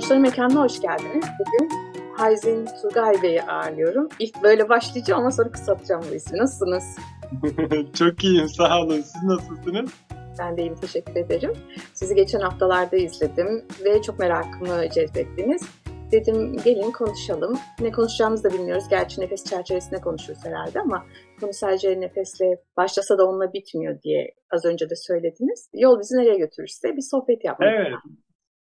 Konuşların Mekanı'na hoş geldiniz. Bugün Hayzin Turgay Bey'i ağırlıyorum. İlk böyle başlayacağım ama sonra kısaltacağım bu ismi. Nasılsınız? Çok iyiyim, sağ olun. Siz nasılsınız? Ben de iyiyim, teşekkür ederim. Sizi geçen haftalarda izledim ve çok merakımı cezbettiniz. Dedim gelin konuşalım. Ne konuşacağımızı da bilmiyoruz. Gerçi nefes çerçevesinde konuşuyoruz herhalde ama konu sadece nefesle başlasa da onunla bitmiyor diye az önce de söylediniz. Yol bizi nereye götürürse bir sohbet yapmak. Evet,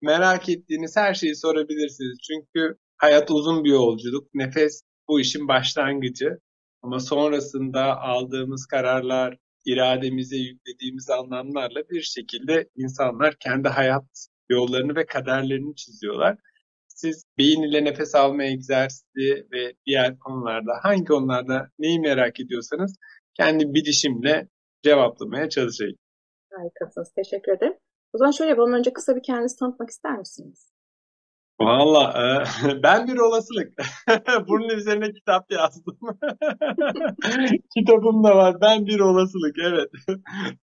merak ettiğiniz her şeyi sorabilirsiniz. Çünkü hayat uzun bir yolculuk. Nefes bu işin başlangıcı. Ama sonrasında aldığımız kararlar, irademize yüklediğimiz anlamlarla bir şekilde insanlar kendi hayat yollarını ve kaderlerini çiziyorlar. Siz beyin ile nefes alma egzersizi ve diğer konularda hangi konularda neyi merak ediyorsanız kendi bilişimle cevaplamaya çalışayım. Harikasınız, teşekkür ederim. O zaman şöyle yapalım. Önce kısa bir kendinizi tanıtmak ister misiniz? Valla ben bir olasılık. Bunun üzerine kitap yazdım. Kitabım da var. Ben bir olasılık. Evet.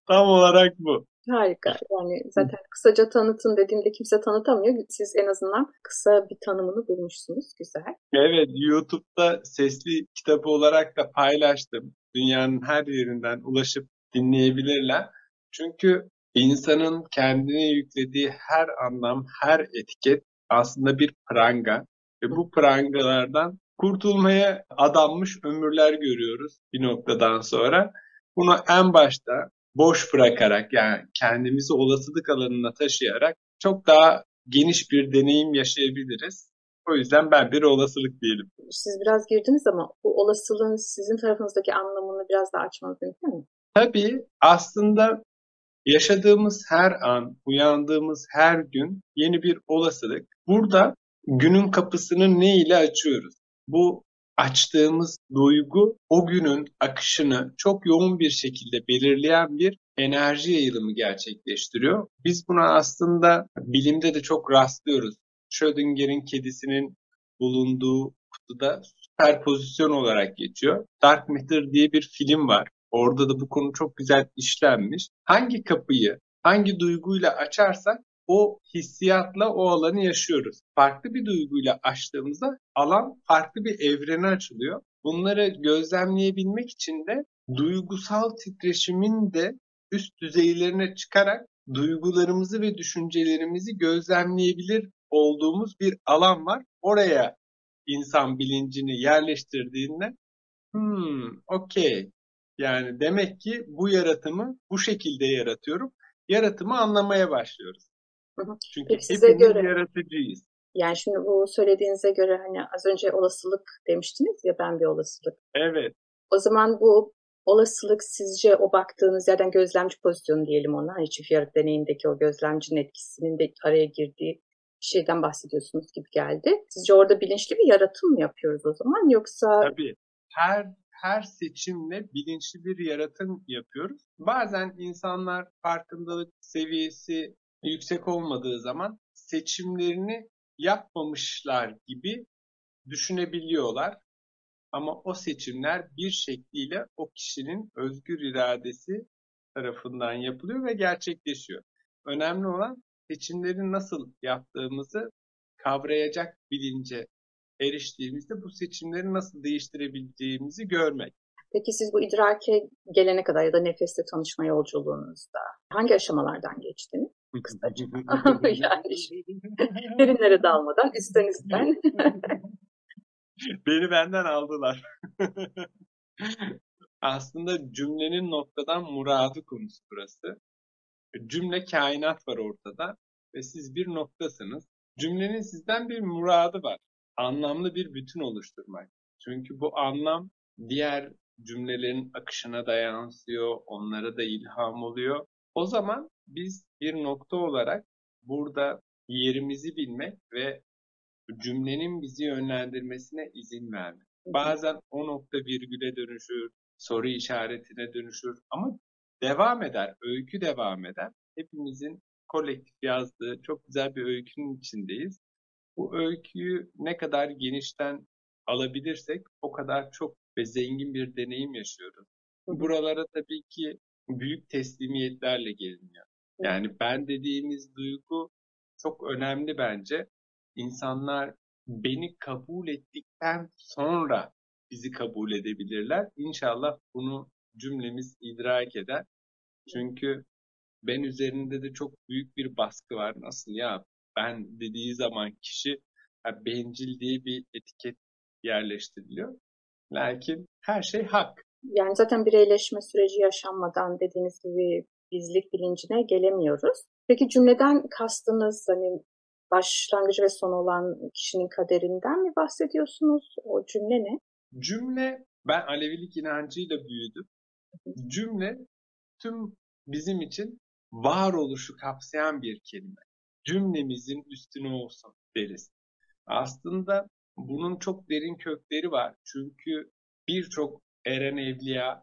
Tam olarak bu. Harika. Yani zaten kısaca tanıtın dediğimde kimse tanıtamıyor. Siz en azından kısa bir tanımını bulmuşsunuz. Güzel. Evet, YouTube'da sesli kitabı olarak da paylaştım. Dünyanın her yerinden ulaşıp dinleyebilirler. Çünkü insanın kendine yüklediği her anlam, her etiket aslında bir pranga. Ve bu prangalardan kurtulmaya adanmış ömürler görüyoruz bir noktadan sonra. Bunu en başta boş bırakarak, yani kendimizi olasılık alanına taşıyarak çok daha geniş bir deneyim yaşayabiliriz. O yüzden ben bir olasılık diyelim. Siz biraz girdiniz ama bu olasılığın sizin tarafınızdaki anlamını biraz daha açmanız mümkün mü? Tabii aslında yaşadığımız her an, uyandığımız her gün yeni bir olasılık. Burada günün kapısını ne ile açıyoruz? Bu açtığımız duygu o günün akışını çok yoğun bir şekilde belirleyen bir enerji yayılımı gerçekleştiriyor. Biz buna aslında bilimde de çok rastlıyoruz. Schrödinger'in kedisinin bulunduğu kutuda süperpozisyon olarak geçiyor. Dark Matter diye bir film var. Orada da bu konu çok güzel işlenmiş. Hangi kapıyı, hangi duyguyla açarsak o hissiyatla o alanı yaşıyoruz. Farklı bir duyguyla açtığımızda alan farklı bir evrene açılıyor. Bunları gözlemleyebilmek için de duygusal titreşimin de üst düzeylerine çıkarak duygularımızı ve düşüncelerimizi gözlemleyebilir olduğumuz bir alan var. Oraya insan bilincini yerleştirdiğinde okey. Yani demek ki bu yaratımı bu şekilde yaratıyorum. Yaratımı anlamaya başlıyoruz. Çünkü Peki size hepimiz göre, yaratıcıyız. yani şimdi bu söylediğinize göre hani az önce olasılık demiştiniz ya, ben bir olasılık. Evet. O zaman bu olasılık sizce o baktığınız yerden gözlemci pozisyonu diyelim ona. Hani çift yarık deneyindeki o gözlemcinin etkisinin de araya girdiği bir şeyden bahsediyorsunuz gibi geldi. Sizce orada bilinçli bir yaratım mı yapıyoruz o zaman, yoksa? Tabii. Her seçimle bilinçli bir yaratım yapıyoruz. Bazen insanlar farkındalık seviyesi yüksek olmadığı zaman seçimlerini yapmamışlar gibi düşünebiliyorlar. Ama o seçimler bir şekliyle o kişinin özgür iradesi tarafından yapılıyor ve gerçekleşiyor. Önemli olan seçimleri nasıl yaptığımızı kavrayacak bilince eriştiğimizde bu seçimleri nasıl değiştirebileceğimizi görmek. Peki siz bu idrake gelene kadar ya da nefesle tanışma yolculuğunuzda hangi aşamalardan geçtiniz? Kısaca. Yani derinlere dalmadan üstten üstten. Beni benden aldılar. Aslında cümlenin noktadan muradı konusu burası. Cümle kainat var ortada ve siz bir noktasınız. Cümlenin sizden bir muradı var. Anlamlı bir bütün oluşturmak. Çünkü bu anlam diğer cümlelerin akışına da yansıyor, onlara da ilham oluyor. O zaman biz bir nokta olarak burada yerimizi bilmek ve cümlenin bizi yönlendirmesine izin vermek. Bazen o nokta virgüle dönüşür, soru işaretine dönüşür ama devam eder, öykü devam eder. Hepimizin kolektif yazdığı çok güzel bir öykünün içindeyiz. Bu öyküyü ne kadar genişten alabilirsek o kadar çok ve zengin bir deneyim yaşıyoruz. Buralara tabii ki büyük teslimiyetlerle geliniyor. Yani ben dediğimiz duygu çok önemli bence. İnsanlar beni kabul ettikten sonra bizi kabul edebilirler. İnşallah bunu cümlemiz idrak eder. Çünkü ben üzerinde de çok büyük bir baskı var. Nasıl ya? Ben dediği zaman kişi bencil diye bir etiket yerleştiriliyor. Lakin her şey hak. Yani zaten bireyleşme süreci yaşanmadan dediğiniz gibi bizlik bilincine gelemiyoruz. Peki cümleden kastınız hani başlangıcı ve son olan kişinin kaderinden mi bahsediyorsunuz? O cümle ne? Cümle, ben Alevilik inancıyla büyüdüm. Cümle tüm bizim için varoluşu kapsayan bir kelime. Cümlemizin üstüne olsun deriz. Aslında bunun çok derin kökleri var. Çünkü birçok eren evliya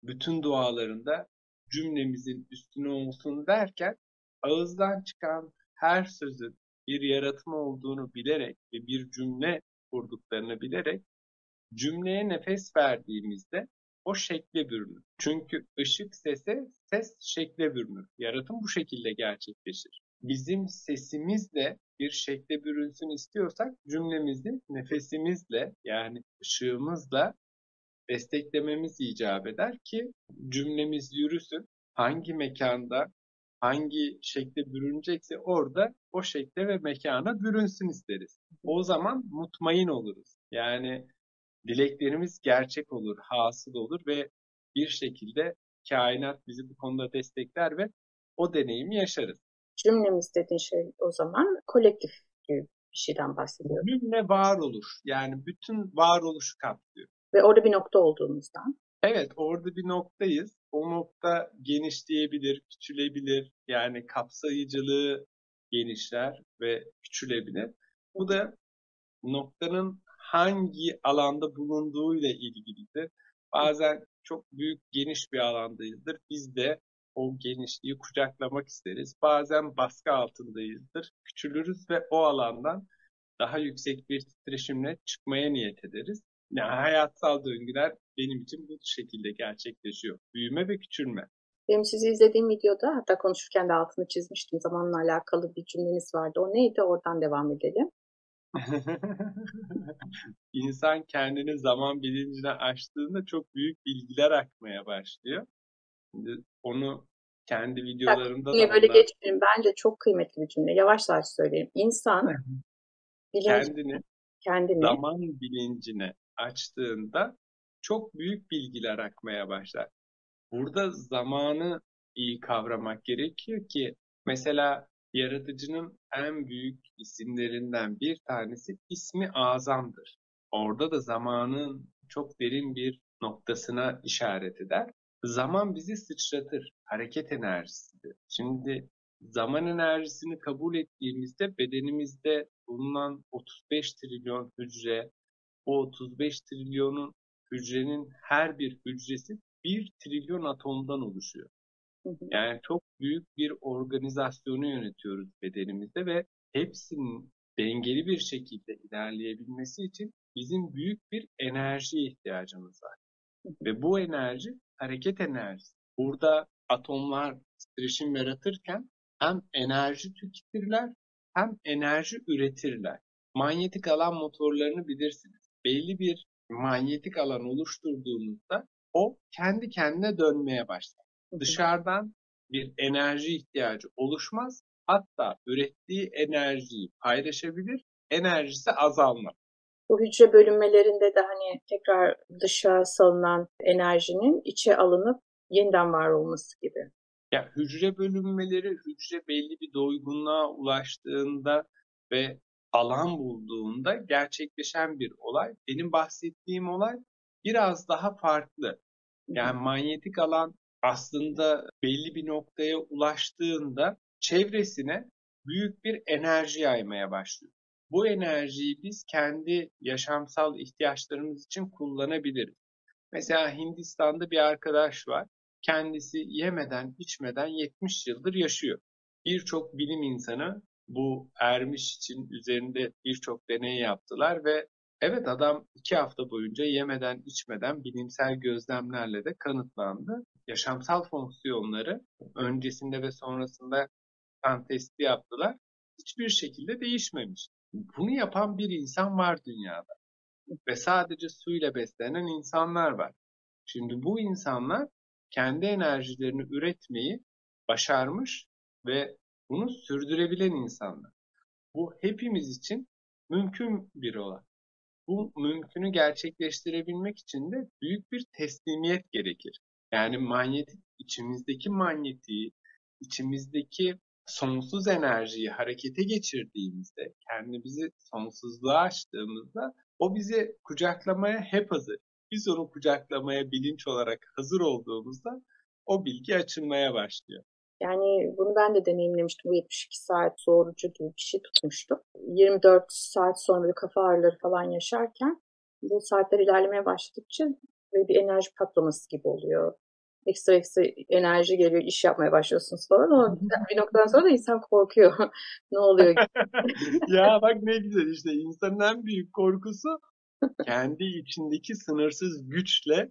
bütün dualarında cümlemizin üstüne olsun derken ağızdan çıkan her sözün bir yaratma olduğunu bilerek ve bir cümle kurduklarını bilerek cümleye nefes verdiğimizde o şekle bürünür. Çünkü ışık sese, ses şekle bürünür. Yaratım bu şekilde gerçekleşir. Bizim sesimizle bir şekle bürünsün istiyorsak cümlemizi nefesimizle yani ışığımızla desteklememiz icap eder ki cümlemiz yürüsün. Hangi mekanda hangi şekle bürünecekse orada o şekle ve mekana bürünsün isteriz. O zaman mutmain oluruz. Yani dileklerimiz gerçek olur, hasıl olur ve bir şekilde kainat bizi bu konuda destekler ve o deneyimi yaşarız. Cümlemiz dediğin şey o zaman kolektif bir şeyden bahsediyoruz. Cümle varoluş, yani bütün varoluşu kapsıyor. Ve orada bir nokta olduğumuzdan. Evet, orada bir noktayız. O nokta genişleyebilir, küçülebilir. Yani kapsayıcılığı genişler ve küçülebilir. Bu da noktanın hangi alanda bulunduğuyla ilgilidir. Bazen çok büyük, geniş bir alandayızdır. Biz de o genişliği kucaklamak isteriz. Bazen baskı altındayızdır. Küçülürüz ve o alandan daha yüksek bir titreşimle çıkmaya niyet ederiz. Yani hayatsal döngüler benim için bu şekilde gerçekleşiyor. Büyüme ve küçülme. Benim sizi izlediğim videoda hatta konuşurken de altını çizmiştim. Zamanla alakalı bir cümleniz vardı. O neydi? Oradan devam edelim. İnsan kendini zaman bilincine açtığında çok büyük bilgiler akmaya başlıyor. Şimdi onu kendi Bak, videolarımda da cümleyi böyle anlat. geçmeyin. Bence çok kıymetli bir cümle. Yavaş yavaş söyleyeyim. İnsan bilinç Kendini kendini zaman bilincine açtığında çok büyük bilgiler akmaya başlar. Burada zamanı iyi kavramak gerekiyor ki mesela yaratıcının en büyük isimlerinden bir tanesi ismi Azam'dır. Orada da zamanın çok derin bir noktasına işaret eder. Zaman bizi sıçratır, hareket enerjisidir. Şimdi zaman enerjisini kabul ettiğimizde bedenimizde bulunan 35 trilyon hücre, o 35 trilyonun hücrenin her bir hücresi 1 trilyon atomdan oluşuyor. hı hı, Yani çok büyük bir organizasyonu yönetiyoruz bedenimizde ve hepsinin dengeli bir şekilde ilerleyebilmesi için bizim büyük bir enerjiye ihtiyacımız var. hı hı. Ve bu enerji hareket enerjisi. Burada atomlar titreşim yaratırken hem enerji tüketirler hem enerji üretirler. Manyetik alan motorlarını bilirsiniz. Belli bir manyetik alan oluşturduğunuzda o kendi kendine dönmeye başlar. Dışarıdan bir enerji ihtiyacı oluşmaz. Hatta ürettiği enerjiyi paylaşabilir, enerjisi azalmaz. Bu hücre bölünmelerinde de hani tekrar dışa salınan enerjinin içe alınıp yeniden var olması gibi. Ya hücre bölünmeleri, hücre belli bir doygunluğa ulaştığında ve alan bulduğunda gerçekleşen bir olay. Benim bahsettiğim olay biraz daha farklı. Yani manyetik alan aslında belli bir noktaya ulaştığında çevresine büyük bir enerji yaymaya başlıyor. Bu enerjiyi biz kendi yaşamsal ihtiyaçlarımız için kullanabiliriz. Mesela Hindistan'da bir arkadaş var. Kendisi yemeden, içmeden 70 yıldır yaşıyor. Birçok bilim insanı bu ermiş için üzerinde birçok deney yaptılar ve evet adam 2 hafta boyunca yemeden, içmeden bilimsel gözlemlerle de kanıtlandı. Yaşamsal fonksiyonları öncesinde ve sonrasında kan testi yaptılar. Hiçbir şekilde değişmemiş. Bunu yapan bir insan var dünyada ve sadece suyla beslenen insanlar var. Şimdi bu insanlar kendi enerjilerini üretmeyi başarmış ve bunu sürdürebilen insanlar. Bu hepimiz için mümkün bir olay. Bu mümkünü gerçekleştirebilmek için de büyük bir teslimiyet gerekir. Yani içimizdeki manyetiği, içimizdeki sonsuz enerjiyi harekete geçirdiğimizde, kendimizi sonsuzluğa açtığımızda o bizi kucaklamaya hep hazır. Biz onu kucaklamaya bilinç olarak hazır olduğumuzda o bilgi açılmaya başlıyor. Yani bunu ben de deneyimlemiştim. Bu 72 saat doğrucu gibi bir şey tutmuştu. 24 saat sonra bir kafa ağrıları falan yaşarken bu saatler ilerlemeye başladıkça böyle bir enerji patlaması gibi oluyor. Ekstra ekstra enerji geliyor, iş yapmaya başlıyorsunuz falan ama bir noktadan sonra da insan korkuyor. Ne oluyor? Ya bak ne güzel işte insanın en büyük korkusu kendi içindeki sınırsız güçle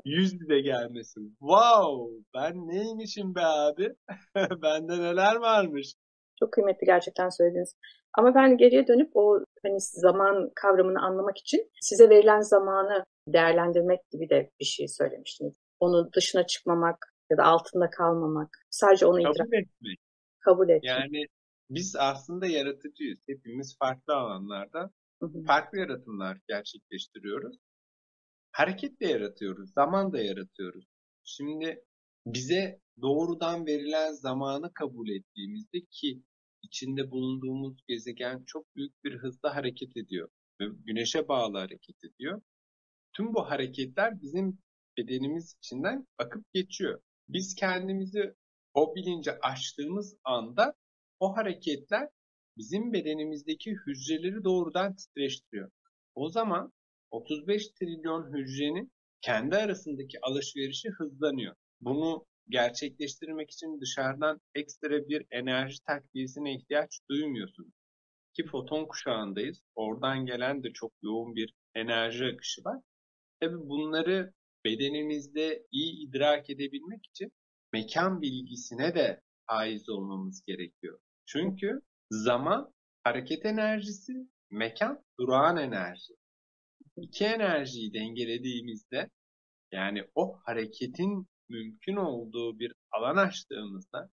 yüz yüze gelmesin. Wow, ben neymişim be abi? Bende neler varmış? Çok kıymetli gerçekten söylediğiniz. Ama ben geriye dönüp o hani zaman kavramını anlamak için size verilen zamanı değerlendirmek gibi de bir şey söylemiştiniz. Onun dışına çıkmamak ya da altında kalmamak. Sadece onu idrak, Kabul etmek. kabul etmek. Yani biz aslında yaratıcıyız. Hepimiz farklı alanlarda Hı hı. farklı yaratımlar gerçekleştiriyoruz. Hareket de yaratıyoruz, zaman da yaratıyoruz. Şimdi bize doğrudan verilen zamanı kabul ettiğimizde ki içinde bulunduğumuz gezegen çok büyük bir hızla hareket ediyor ve güneşe bağlı hareket ediyor. Tüm bu hareketler bizim bedenimiz içinden akıp geçiyor. Biz kendimizi o bilince açtığımız anda o hareketler bizim bedenimizdeki hücreleri doğrudan titreştiriyor. O zaman 35 trilyon hücrenin kendi arasındaki alışverişi hızlanıyor. Bunu gerçekleştirmek için dışarıdan ekstra bir enerji takviyesine ihtiyaç duymuyorsunuz. Ki foton kuşağındayız. Oradan gelen de çok yoğun bir enerji akışı var. Tabii bunları bedenimizde iyi idrak edebilmek için mekan bilgisine de haiz olmamız gerekiyor. Çünkü zaman hareket enerjisi, mekan durağan enerji. İki enerjiyi dengelediğimizde yani o hareketin mümkün olduğu bir alan açtığımızda,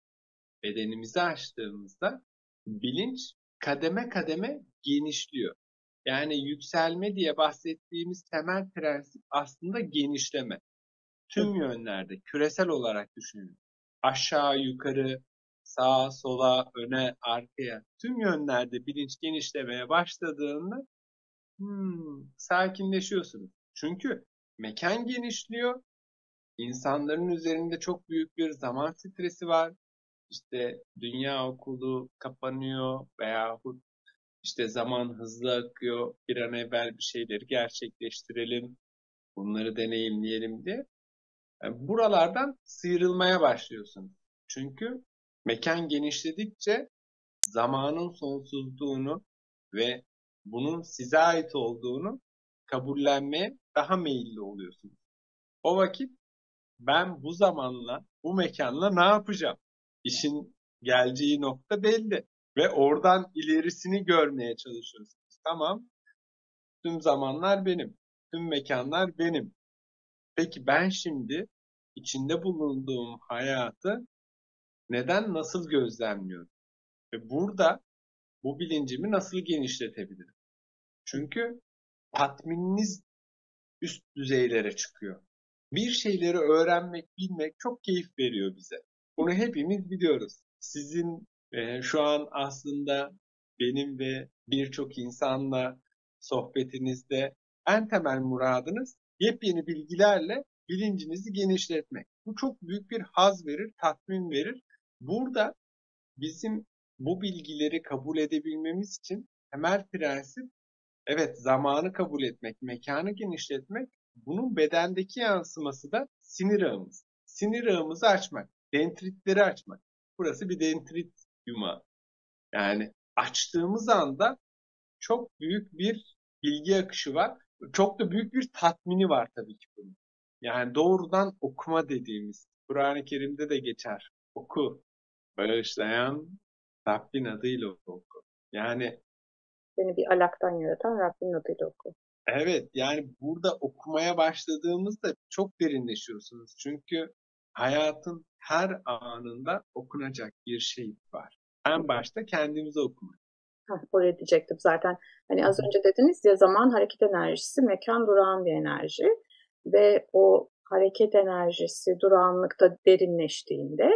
bedenimizi açtığımızda bilinç kademe kademe genişliyor. Yani yükselme diye bahsettiğimiz temel prensip aslında genişleme. Tüm yönlerde küresel olarak düşünün. Aşağı, yukarı, sağa, sola, öne, arkaya tüm yönlerde bilinç genişlemeye başladığında sakinleşiyorsunuz. Çünkü mekan genişliyor. İnsanların üzerinde çok büyük bir zaman stresi var. İşte dünya okulu kapanıyor veyahut işte zaman hızlı akıyor. Bir an evvel bir şeyleri gerçekleştirelim, bunları deneyimleyelim diye. Yani buralardan sıyrılmaya başlıyorsunuz. Çünkü mekan genişledikçe zamanın sonsuzluğunu ve bunun size ait olduğunu kabullenmeye daha meyilli oluyorsunuz. O vakit ben bu zamanla, bu mekanla ne yapacağım? İşin geleceği nokta belli ve oradan ilerisini görmeye çalışıyorsunuz. Tamam, tüm zamanlar benim, tüm mekanlar benim. Peki ben şimdi içinde bulunduğum hayatı neden, nasıl gözlemliyorum? Ve burada bu bilincimi nasıl genişletebilirim? Çünkü tatmininiz üst düzeylere çıkıyor. Bir şeyleri öğrenmek, bilmek çok keyif veriyor bize. Bunu hepimiz biliyoruz. Sizin şu an aslında benim ve birçok insanla sohbetinizde en temel muradınız yepyeni bilgilerle bilincinizi genişletmek. Bu çok büyük bir haz verir, tatmin verir. Burada bizim bu bilgileri kabul edebilmemiz için temel prensip evet zamanı kabul etmek, mekanı genişletmek, bunun bedendeki yansıması da sinir ağımız. Sinir ağımızı açmak, dendritleri açmak. Burası bir dendrit yumağı. Yani açtığımız anda çok büyük bir bilgi akışı var. Çok da büyük bir tatmini var tabii ki bunun. Yani doğrudan okuma dediğimiz, Kur'an-ı Kerim'de de geçer. Oku, bağışlayan Rabbin adıyla oku. Yani Beni bir alaktan yaratan Rabbimin adıyla oku. Evet, yani burada okumaya başladığımızda çok derinleşiyorsunuz. Çünkü hayatın her anında okunacak bir şey var. En başta kendimize okumak. Oraya diyecektim zaten. Hani az önce dediniz ya, zaman hareket enerjisi, mekan durağan bir enerji ve o hareket enerjisi durağanlıkta derinleştiğinde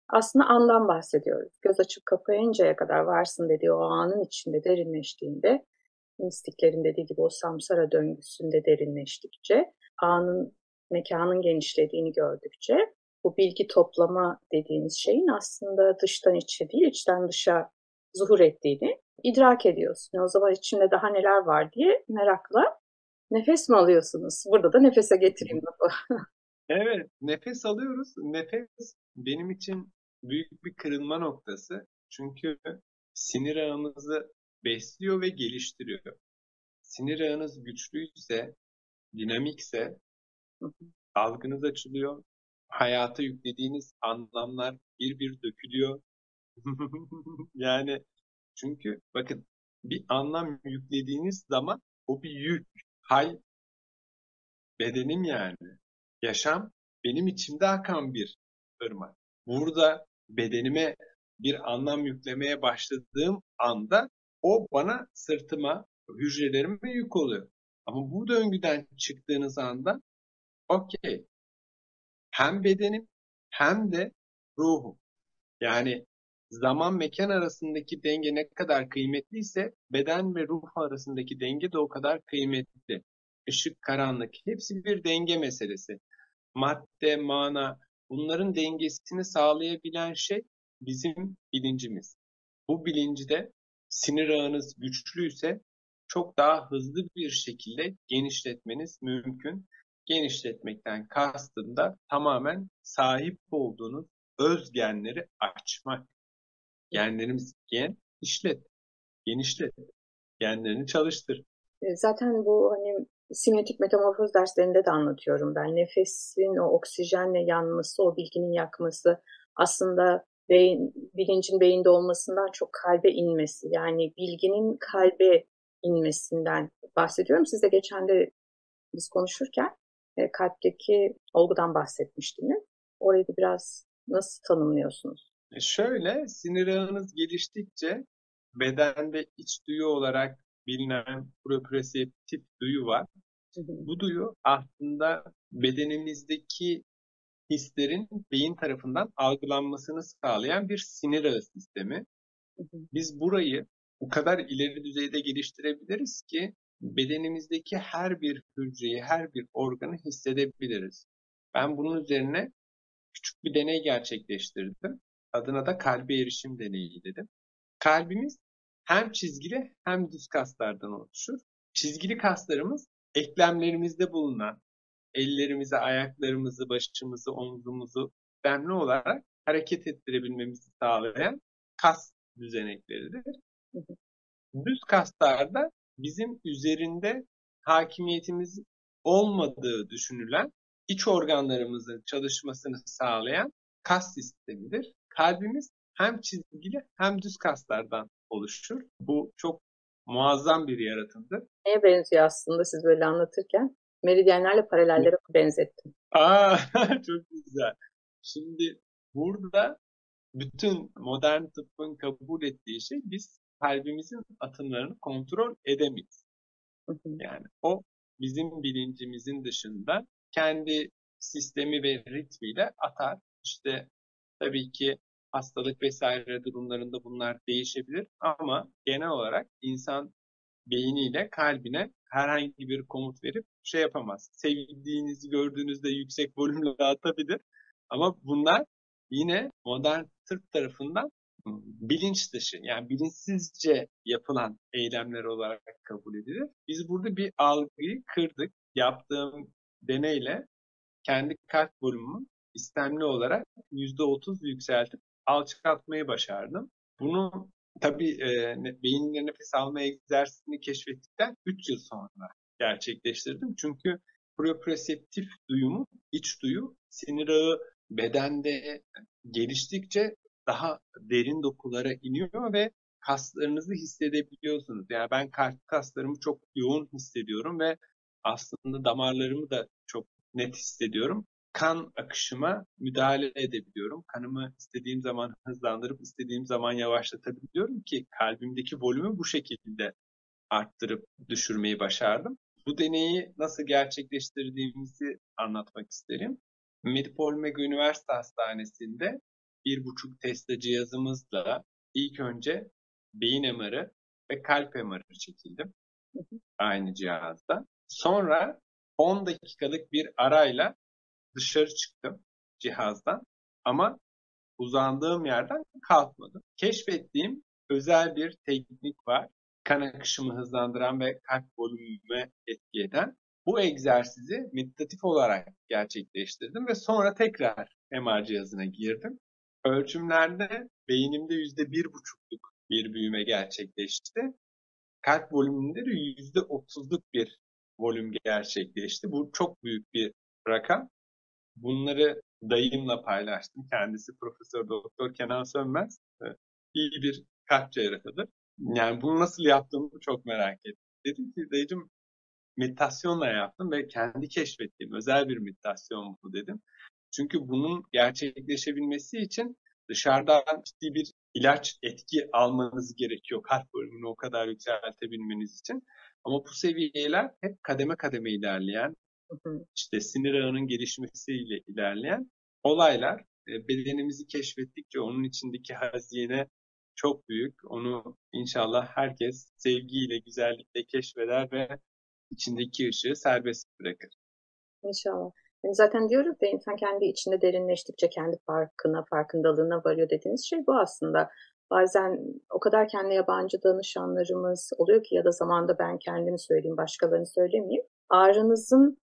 aslında andan bahsediyoruz. Göz açıp kapayıncaya kadar varsın dediği o anın içinde derinleştiğinde, mistiklerin dediği gibi o samsara döngüsünde derinleştikçe, anın, mekanın genişlediğini gördükçe, bu bilgi toplama dediğimiz şeyin aslında dıştan içe değil, içten dışa zuhur ettiğini idrak ediyorsun. O zaman içinde daha neler var diye merakla nefes mi alıyorsunuz? Burada da nefese getireyim lafı. Evet, nefes alıyoruz. Nefes benim için büyük bir kırılma noktası. Çünkü sinir ağımızı besliyor ve geliştiriyor. Sinir ağınız güçlüyse, dinamikse algınız açılıyor. Hayata yüklediğiniz anlamlar bir bir dökülüyor. Yani çünkü bakın bir anlam yüklediğiniz zaman o bir yük, hal, bedenim yani. Yaşam benim içimde akan bir ırmak. Burada bedenime bir anlam yüklemeye başladığım anda o bana sırtıma, hücrelerime yük oluyor. Ama bu döngüden çıktığınız anda okey, hem bedenim hem de ruhum. Yani zaman mekan arasındaki denge ne kadar kıymetliyse beden ve ruh arasındaki denge de o kadar kıymetli. Işık, karanlık hepsi bir denge meselesi. Madde, mana bunların dengesini sağlayabilen şey bizim bilincimiz. Bu bilinci sinir ağınız güçlüyse çok daha hızlı bir şekilde genişletmeniz mümkün. Genişletmekten kastım da tamamen sahip olduğunuz öz genleri açmak. Genlerimiz gen, işlet, genişlet, genlerini çalıştır. Zaten bu hani simyotik metamorfoz derslerinde de anlatıyorum ben. Nefesin o oksijenle yanması, o bilginin yakması aslında bilincin beyinde olmasından çok kalbe inmesi. Yani bilginin kalbe inmesinden bahsediyorum. Siz de geçen de biz konuşurken kalpteki olgudan bahsetmiştiniz. Orayı da biraz nasıl tanımlıyorsunuz? Şöyle, sinir ağınız geliştikçe bedende iç duyu olarak bilinen proprioseptif duyu var. Hı hı, Bu duyu aslında bedenimizdeki hislerin beyin tarafından algılanmasını sağlayan bir sinir ağı sistemi. hı hı, Biz burayı o kadar ileri düzeyde geliştirebiliriz ki bedenimizdeki her bir hücreyi, her bir organı hissedebiliriz. Ben bunun üzerine küçük bir deney gerçekleştirdim. Adına da kalbe erişim deneyi dedim. Kalbimiz hem çizgili hem düz kaslardan oluşur. Çizgili kaslarımız eklemlerimizde bulunan ellerimizi, ayaklarımızı, başımızı, omzumuzu düzenli olarak hareket ettirebilmemizi sağlayan kas düzenekleridir. hı hı. Düz kaslarda bizim üzerinde hakimiyetimiz olmadığı düşünülen iç organlarımızın çalışmasını sağlayan kas sistemidir. Kalbimiz hem çizgili hem düz kaslardan oluşur. Bu çok muazzam bir yaratımdır. Neye benziyor aslında siz böyle anlatırken? Meridyenlerle paralellere benzettim. Aa, çok güzel. Şimdi burada bütün modern tıbbın kabul ettiği şey biz kalbimizin atımlarını kontrol edemeyiz. Hı hı. Yani o bizim bilincimizin dışında kendi sistemi ve ritmiyle atar. İşte tabii ki hastalık vesaire durumlarında bunlar değişebilir ama genel olarak insan beyniyle kalbine herhangi bir komut verip şey yapamaz. Sevdiğinizi gördüğünüzde yüksek volümle atabilir. Ama bunlar yine modern tıp tarafından bilinç dışı yani bilinçsizce yapılan eylemler olarak kabul edilir. Biz burada bir algıyı kırdık. Yaptığım deneyle kendi kalp volümümü istemli olarak %30 yükseltip alçaltmayı başardım. Bunu tabii beyinle nefes alma egzersizini keşfettikten 3 yıl sonra gerçekleştirdim. Çünkü proprioseptif duyumu, iç duyu, sinir ağı bedende geliştikçe daha derin dokulara iniyor ve kaslarınızı hissedebiliyorsunuz. Yani ben kalp kaslarımı çok yoğun hissediyorum ve aslında damarlarımı da çok net hissediyorum. Kan akışıma müdahale edebiliyorum. Kanımı istediğim zaman hızlandırıp istediğim zaman yavaşlatabiliyorum ki kalbimdeki volümü bu şekilde arttırıp düşürmeyi başardım. Bu deneyi nasıl gerçekleştirdiğimizi anlatmak isterim. Medipol Mega Üniversite Hastanesi'nde 1,5 Tesla cihazımızla ilk önce beyin MR'ı ve kalp MR'ı çekildim aynı cihazda. Sonra 10 dakikalık bir arayla dışarı çıktım cihazdan ama uzandığım yerden kalkmadım. Keşfettiğim özel bir teknik var. Kan akışımı hızlandıran ve kalp volümüme etki eden. Bu egzersizi meditatif olarak gerçekleştirdim ve sonra tekrar MR cihazına girdim. Ölçümlerde beynimde %1,5'luk bir büyüme gerçekleşti. Kalp volümünde de %30'luk bir volüm gerçekleşti. Bu çok büyük bir rakam. Bunları dayımla paylaştım. Kendisi Profesör Doktor Kenan Sönmez. İyi bir kalp cerrahıdır. Yani bunu nasıl yaptığımı çok merak ettim. Dedim ki dayıcım meditasyonla yaptım ve kendi keşfettiğim özel bir meditasyon bu dedim. Çünkü bunun gerçekleşebilmesi için dışarıdan ciddi bir ilaç etki almanız gerekiyor kalp bölümünü o kadar yükseltebilmeniz için. Ama bu seviyeler hep kademe kademe ilerleyen, işte sinir ağının gelişmesiyle ilerleyen olaylar. Bedenimizi keşfettikçe onun içindeki hazine çok büyük. Onu inşallah herkes sevgiyle, güzellikle keşfeder ve içindeki ışığı serbest bırakır. İnşallah. Yani zaten diyoruz ya insan kendi içinde derinleştikçe kendi farkındalığına varıyor dediğiniz şey bu aslında. Bazen o kadar kendine yabancı danışanlarımız oluyor ki ya da zamanında ben kendimi söyleyeyim, başkalarını söylemeyeyim. Ağrınızın,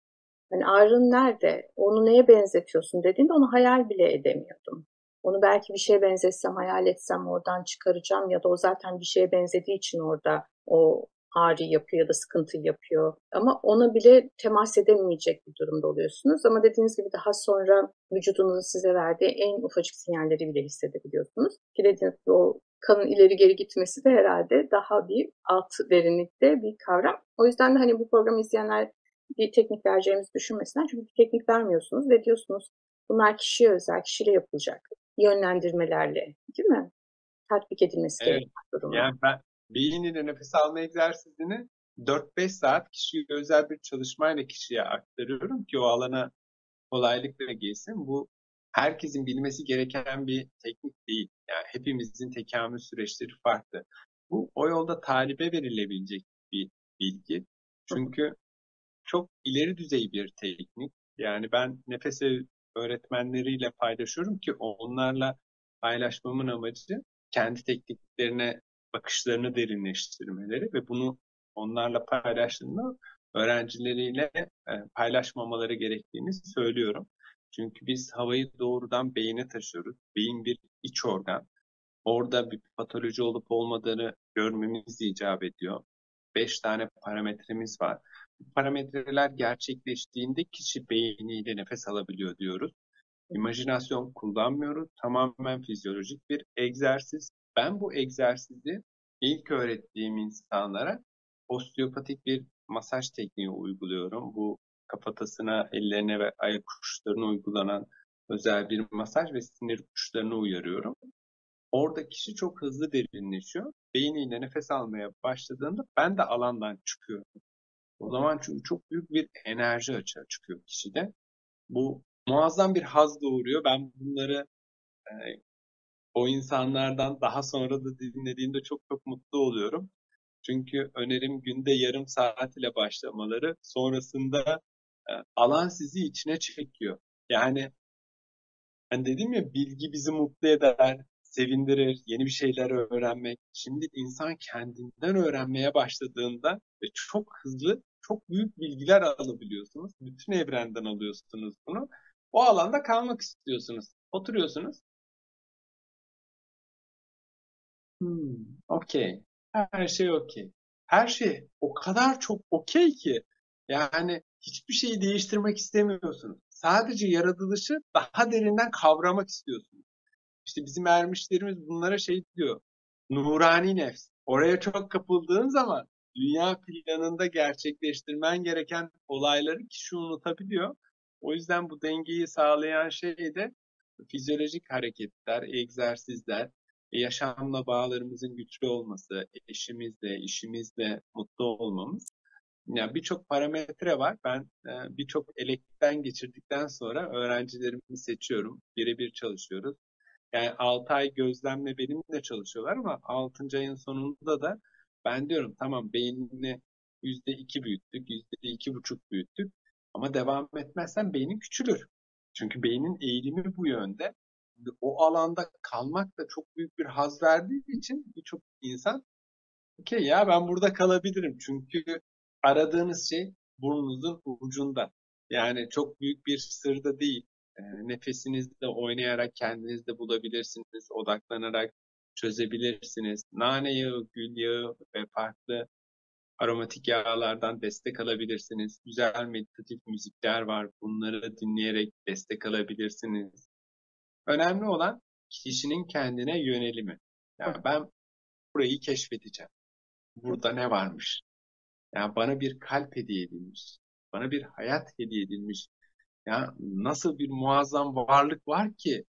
hani ağrın nerede, onu neye benzetiyorsun dediğinde onu hayal bile edemiyordum. Onu belki bir şeye benzetsem, hayal etsem oradan çıkaracağım ya da o zaten bir şeye benzediği için orada o ağrı yapıyor ya da sıkıntı yapıyor. Ama ona bile temas edemeyecek bir durumda oluyorsunuz. Ama dediğiniz gibi daha sonra vücudunuzun size verdiği en ufacık sinyalleri bile hissedebiliyorsunuz. Ki dediğiniz gibi o kanın ileri geri gitmesi de herhalde daha bir alt derinlikte bir kavram. O yüzden de hani bu programı izleyenler bir teknik vereceğimizi düşünmesinler. Çünkü bir teknik vermiyorsunuz ve diyorsunuz bunlar kişiye özel, kişiyle yapılacak yönlendirmelerle, değil mi? Tatbik edilmesi Evet, gereken durumlar. yani ben beyin ile nefes alma egzersizini 4-5 saat kişiye özel bir çalışmayla kişiye aktarıyorum ki o alana kolaylıkla girsin. Bu herkesin bilmesi gereken bir teknik değil. Yani hepimizin tekamül süreçleri farklı. Bu o yolda talibe verilebilecek bir bilgi. Çünkü çok ileri düzey bir teknik. Yani ben nefes öğretmenleriyle paylaşıyorum ki onlarla paylaşmamın amacı kendi tekniklerine bakışlarını derinleştirmeleri ve bunu onlarla paylaştığımda öğrencileriyle paylaşmamaları gerektiğini söylüyorum. Çünkü biz havayı doğrudan beyine taşıyoruz. Beyin bir iç organ. Orada bir patoloji olup olmadığını görmemiz icap ediyor. 5 tane parametremiz var. Bu parametreler gerçekleştiğinde kişi beyniyle nefes alabiliyor diyoruz. İmajinasyon kullanmıyoruz. Tamamen fizyolojik bir egzersiz. Ben bu egzersizi ilk öğrettiğim insanlara osteopatik bir masaj tekniği uyguluyorum. Bu kafatasına, ellerine ve ayak uçlarına uygulanan özel bir masaj ve sinir uçlarını uyarıyorum. Orada kişi çok hızlı derinleşiyor. Beyniyle nefes almaya başladığında ben de alandan çıkıyorum. O zaman çünkü çok büyük bir enerji açığa çıkıyor kişide. Bu muazzam bir haz doğuruyor. Ben bunları e, o insanlardan daha sonra da dinlediğimde çok çok mutlu oluyorum. Çünkü önerim günde yarım saat ile başlamaları sonrasında alan sizi içine çekiyor. Yani hani dedim ya bilgi bizi mutlu eder, sevindirir, yeni bir şeyler öğrenmek. Şimdi insan kendinden öğrenmeye başladığında ve çok hızlı, çok büyük bilgiler alabiliyorsunuz. Bütün evrenden alıyorsunuz bunu. O alanda kalmak istiyorsunuz. Oturuyorsunuz. Okey. Her şey okey. Her şey o kadar çok okey ki. Yani hiçbir şeyi değiştirmek istemiyorsunuz. Sadece yaratılışı daha derinden kavramak istiyorsunuz. İşte bizim ermişlerimiz bunlara şey diyor. nurani nefs. Oraya çok kapıldığın zaman dünya planında gerçekleştirmen gereken olayları kişi unutabiliyor. O yüzden bu dengeyi sağlayan şey de fizyolojik hareketler, egzersizler, yaşamla bağlarımızın güçlü olması, eşimizle, işimizle mutlu olmamız. Yani birçok parametre var. Ben birçok elekten geçirdikten sonra öğrencilerimi seçiyorum. Birebir çalışıyoruz. Yani 6 ay gözlemle benimle çalışıyorlar ama 6. ayın sonunda da ben diyorum tamam beynini %2 büyüttük, %2,5 büyüttük ama devam etmezsen beynin küçülür. Çünkü beynin eğilimi bu yönde. O alanda kalmak da çok büyük bir haz verdiği için birçok insan okey ya ben burada kalabilirim. Çünkü aradığınız şey burnunuzun ucunda. Yani çok büyük bir sırda değil. Nefesinizle oynayarak kendinizde bulabilirsiniz. Odaklanarak çözebilirsiniz. Nane yağı, gül yağı ve farklı aromatik yağlardan destek alabilirsiniz. Güzel meditatif müzikler var. Bunları dinleyerek destek alabilirsiniz. Önemli olan kişinin kendine yönelimi. Yani ben burayı keşfedeceğim. Burada ne varmış? Yani bana bir kalp hediye edilmiş. Bana bir hayat hediye edilmiş. Ya nasıl bir muazzam varlık var ki?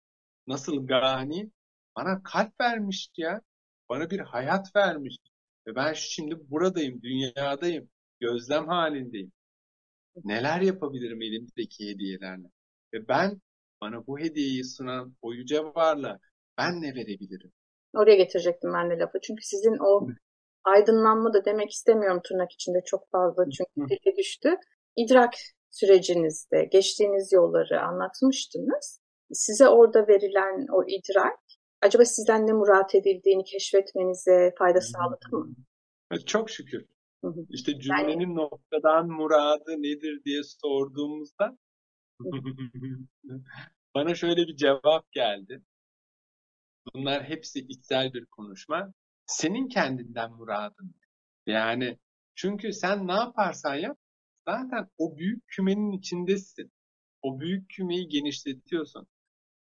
Nasıl gani? Bana kalp vermiş ya. Bana bir hayat vermiş. Ve ben şimdi buradayım, dünyadayım. Gözlem halindeyim. Neler yapabilirim elimdeki hediyelerle? Ve bana bu hediyeyi sunan o yüce varlığa ben ne verebilirim? Oraya getirecektim ben de lafı. Çünkü sizin o aydınlanma da demek istemiyorum tırnak içinde çok fazla çünkü dile düştü. İdrak sürecinizde geçtiğiniz yolları anlatmıştınız. Size orada verilen o idrak acaba sizden ne murat edildiğini keşfetmenize fayda sağladı mı? Çok şükür. Hı hı. İşte Yani cümlenin noktadan muradı nedir diye sorduğumuzda bana şöyle bir cevap geldi. Bunlar hepsi içsel bir konuşma. Senin kendinden muradın. Yani çünkü sen ne yaparsan yap zaten o büyük kümenin içindesin. O büyük kümeyi genişletiyorsun.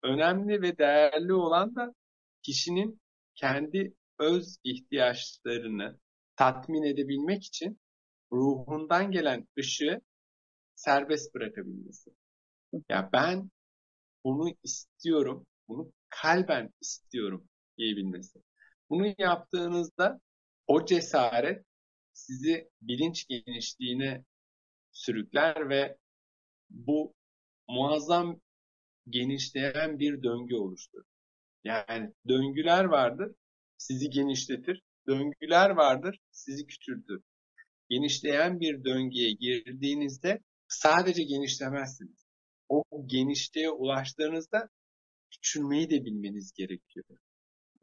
Önemli ve değerli olan da kişinin kendi öz ihtiyaçlarını tatmin edebilmek için ruhundan gelen ışığı serbest bırakabilmesi. Ya ben bunu istiyorum, bunu kalben istiyorum diyebilmesi. Bunu yaptığınızda o cesaret sizi bilinç genişliğine sürükler ve bu muazzam genişleyen bir döngü oluşturur. Yani döngüler vardır, sizi genişletir. Döngüler vardır, sizi küçültür. Genişleyen bir döngüye girdiğinizde sadece genişlemezsiniz. O genişliğe ulaştığınızda küçülmeyi de bilmeniz gerekiyor.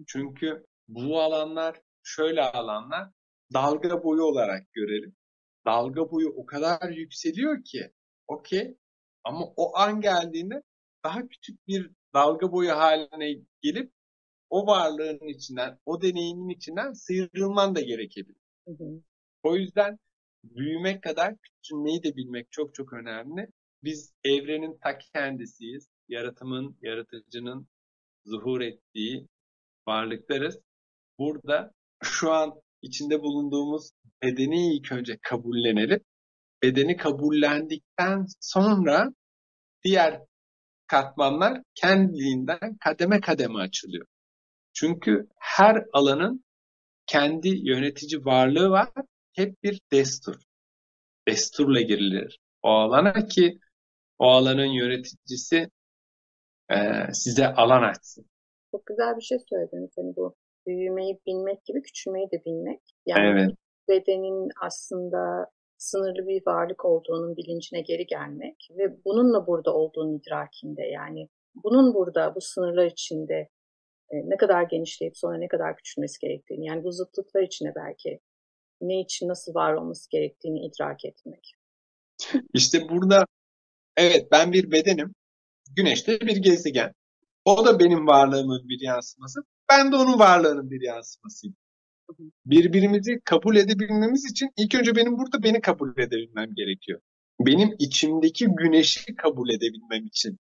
Çünkü bu alanlar şöyle alanlar dalga boyu olarak görelim. Dalga boyu o kadar yükseliyor ki okey ama o an geldiğinde daha küçük bir dalga boyu haline gelip o varlığın içinden, o deneyimin içinden sıyrılman da gerekebilir. hı hı. O yüzden büyümek kadar küçülmeyi de bilmek çok çok önemli. Biz evrenin ta kendisiyiz. Yaratımın, yaratıcının zuhur ettiği varlıklarız. Burada şu an içinde bulunduğumuz bedeni ilk önce kabullenelim. Bedeni kabullendikten sonra diğer katmanlar kendiliğinden kademe kademe açılıyor. Çünkü her alanın kendi yönetici varlığı var. Hep bir destur. Desturla girilir o alana ki o alanın yöneticisi size alan açsın. Çok güzel bir şey söylediniz. Hani bu büyümeyi bilmek gibi küçülmeyi de bilmek. Yani Evet. bedenin aslında sınırlı bir varlık olduğunun bilincine geri gelmek ve bununla burada olduğunu idrakinde yani bunun burada bu sınırlar içinde ne kadar genişleyip sonra ne kadar küçülmesi gerektiğini yani bu zıtlıklar içine belki ne için nasıl var olması gerektiğini idrak etmek. İşte burada evet ben bir bedenim. Güneş de bir gezegen. O da benim varlığımın bir yansıması. Ben de onun varlığının bir yansımasıyım. Birbirimizi kabul edebilmemiz için ilk önce benim burada beni kabul edebilmem gerekiyor. Benim içimdeki güneşi kabul edebilmem için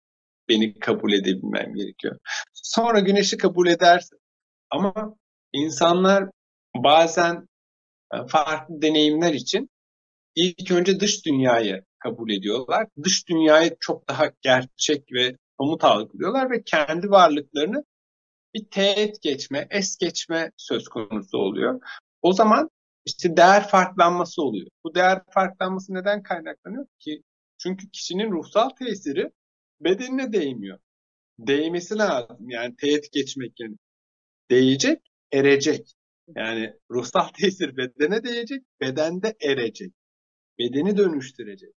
beni kabul edebilmem gerekiyor. Sonra güneşi kabul edersin. Ama İnsanlar bazen farklı deneyimler için ilk önce dış dünyayı kabul ediyorlar. Dış dünyayı çok daha gerçek ve somut algılıyorlar ve kendi varlıklarını bir teğet geçme, es geçme söz konusu oluyor. O zaman işte değer farklanması oluyor. Bu değer farklanması neden kaynaklanıyor ki? Çünkü kişinin ruhsal tesiri bedenine değmiyor. Değmesi lazım. Yani teğet geçmek yani değecek, erecek. Yani ruhsal tesir bedene değecek, bedende erecek. Bedeni dönüştürecek.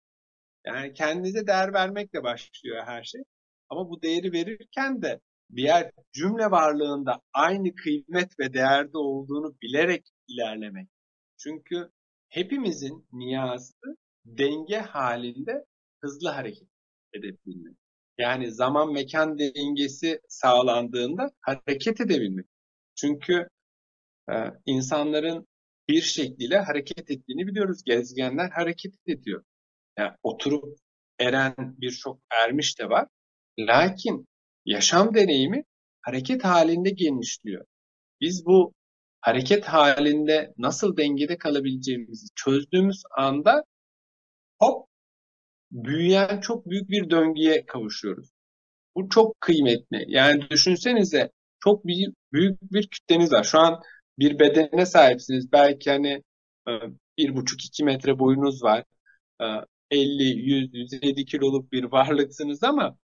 Yani kendinize değer vermekle başlıyor her şey. Ama bu değeri verirken de diğer cümle varlığında aynı kıymet ve değerde olduğunu bilerek ilerlemek. Çünkü hepimizin niyazı denge halinde hızlı hareket edebilmek. Yani zaman mekan dengesi sağlandığında hareket edebilmek. Çünkü insanların bir şekliyle hareket ettiğini biliyoruz. Gezegenler hareket ediyor. Yani oturup eren birçok ermiş de var. Lakin yaşam deneyimi hareket halinde genişliyor. Biz bu hareket halinde nasıl dengede kalabileceğimizi çözdüğümüz anda hop büyüyen çok büyük bir döngüye kavuşuyoruz. Bu çok kıymetli. Yani düşünsenize çok büyük bir kütleniz var. Şu an bir bedene sahipsiniz. Belki hani 1,5-2 metre boyunuz var. 50, 100, 107 kiloluk bir varlıksınız ama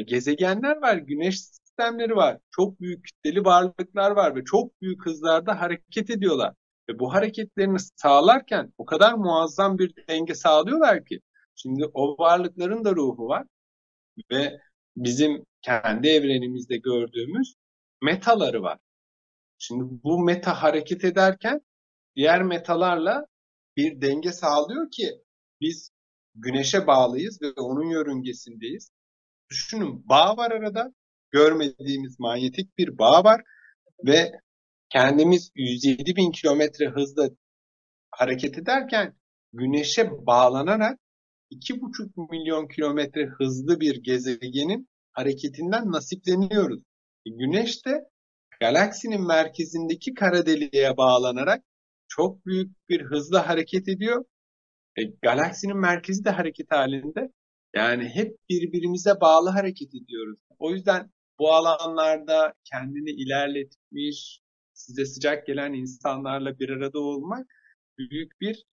gezegenler var, güneş sistemleri var, çok büyük kütleli varlıklar var ve çok büyük hızlarda hareket ediyorlar. Ve bu hareketlerini sağlarken o kadar muazzam bir denge sağlıyorlar ki. Şimdi o varlıkların da ruhu var ve bizim kendi evrenimizde gördüğümüz metaları var. Şimdi bu meta hareket ederken diğer metalarla bir denge sağlıyor ki biz güneşe bağlıyız ve onun yörüngesindeyiz. Düşünün bağ var arada, görmediğimiz manyetik bir bağ var ve kendimiz 107 bin kilometre hızla hareket ederken güneşe bağlanarak 2,5 milyon kilometre hızlı bir gezegenin hareketinden nasipleniyoruz. Güneş de galaksinin merkezindeki kara deliğe bağlanarak çok büyük bir hızla hareket ediyor. Galaksinin merkezi de hareket halinde. Yani hep birbirimize bağlı hareket ediyoruz. O yüzden bu alanlarda kendini ilerletmiş, size sıcak gelen insanlarla bir arada olmak büyük bir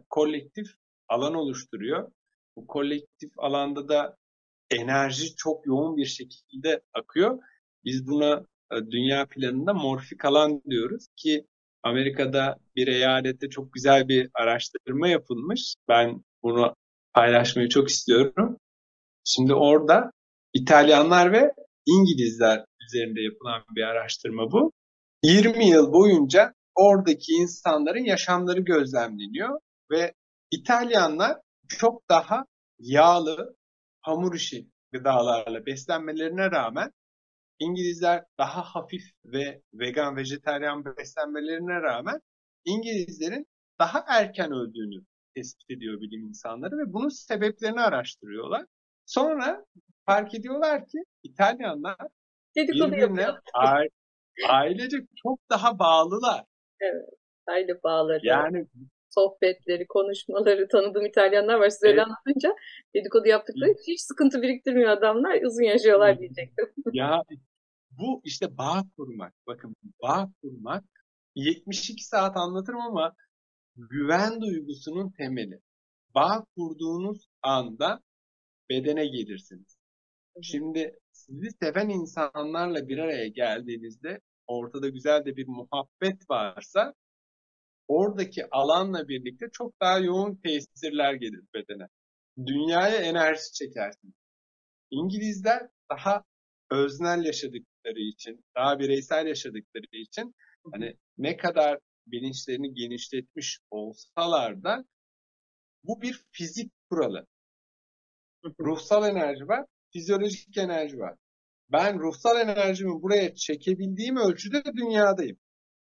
kolektif alan oluşturuyor. Bu kolektif alanda da enerji çok yoğun bir şekilde akıyor. Biz buna dünya planında morfik alan diyoruz ki Amerika'da bir eyalette çok güzel bir araştırma yapılmış. Ben bunu paylaşmayı çok istiyorum. Şimdi orada İtalyanlar ve İngilizler üzerinde yapılan bir araştırma bu. 20 yıl boyunca oradaki insanların yaşamları gözlemleniyor ve İtalyanlar çok daha yağlı, hamur işi gıdalarla beslenmelerine rağmen İngilizler daha hafif ve vegan, vejetaryen beslenmelerine rağmen İngilizlerin daha erken öldüğünü tespit ediyor bilim insanları ve bunun sebeplerini araştırıyorlar. Sonra fark ediyorlar ki İtalyanlar Dedikodu birbirine yapıyor. ailecek çok daha bağlılar. Evet. Aile bağları, Yani sohbetleri, konuşmaları, tanıdığım İtalyanlar var. Size öyle e, anlatınca dedikodu yaptıkları hiç sıkıntı biriktirmiyor adamlar. Uzun yaşıyorlar diyecektim. ya bu işte bağ kurmak. Bakın bağ kurmak 72 saat anlatırım ama güven duygusunun temeli. Bağ kurduğunuz anda bedene gelirsiniz. Şimdi sizi seven insanlarla bir araya geldiğinizde ortada güzel de bir muhabbet varsa oradaki alanla birlikte çok daha yoğun tesirler gelir bedene. Dünyaya enerji çekersiniz. İngilizler daha öznel yaşadıkları için, daha bireysel yaşadıkları için hani ne kadar bilinçlerini genişletmiş olsalar da bu bir fizik kuralı. Ruhsal enerji var, fizyolojik enerji var. Ben ruhsal enerjimi buraya çekebildiğim ölçüde dünyadayım.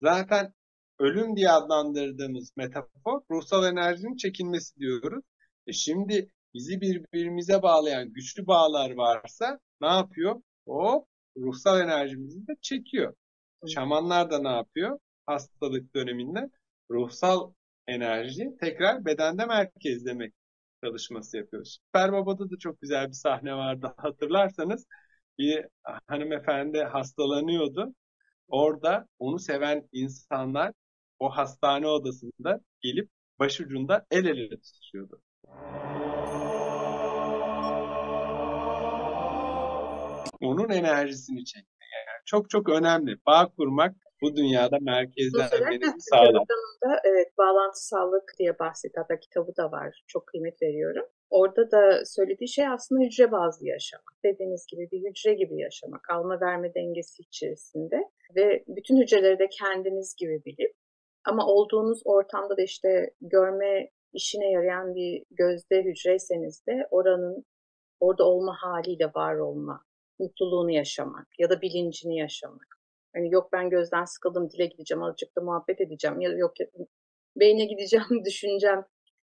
Zaten ölüm diye adlandırdığımız metafor ruhsal enerjinin çekilmesi diyoruz. Şimdi bizi birbirimize bağlayan güçlü bağlar varsa ne yapıyor? O ruhsal enerjimizi de çekiyor. Şamanlar da ne yapıyor? Hastalık döneminde ruhsal enerji tekrar bedende merkezlemek çalışması yapıyor. Süper Baba'da da çok güzel bir sahne vardı hatırlarsanız. Bir hanımefendi hastalanıyordu. Orada onu seven insanlar o hastane odasında gelip başucunda el ele tutuşuyordu. Onun enerjisini çekti. Yani çok çok önemli. Bağ kurmak bu dünyada merkezlenmenizi sağlar. Da, evet, bağlantısallık diye bahsediyor. Hatta kitabı da var. Çok kıymet veriyorum. Orada da söylediği şey aslında hücre bazlı yaşamak. Dediğiniz gibi bir hücre gibi yaşamak. Alma verme dengesi içerisinde. Ve bütün hücreleri de kendiniz gibi bilip ama olduğunuz ortamda da işte görme işine yarayan bir gözde hücreyseniz de oranın orada olma haliyle var olma, mutluluğunu yaşamak ya da bilincini yaşamak. Hani yok ben gözden sıkıldım, dile gideceğim, azıcık da muhabbet edeceğim ya da yok beyne gideceğim, düşüneceğim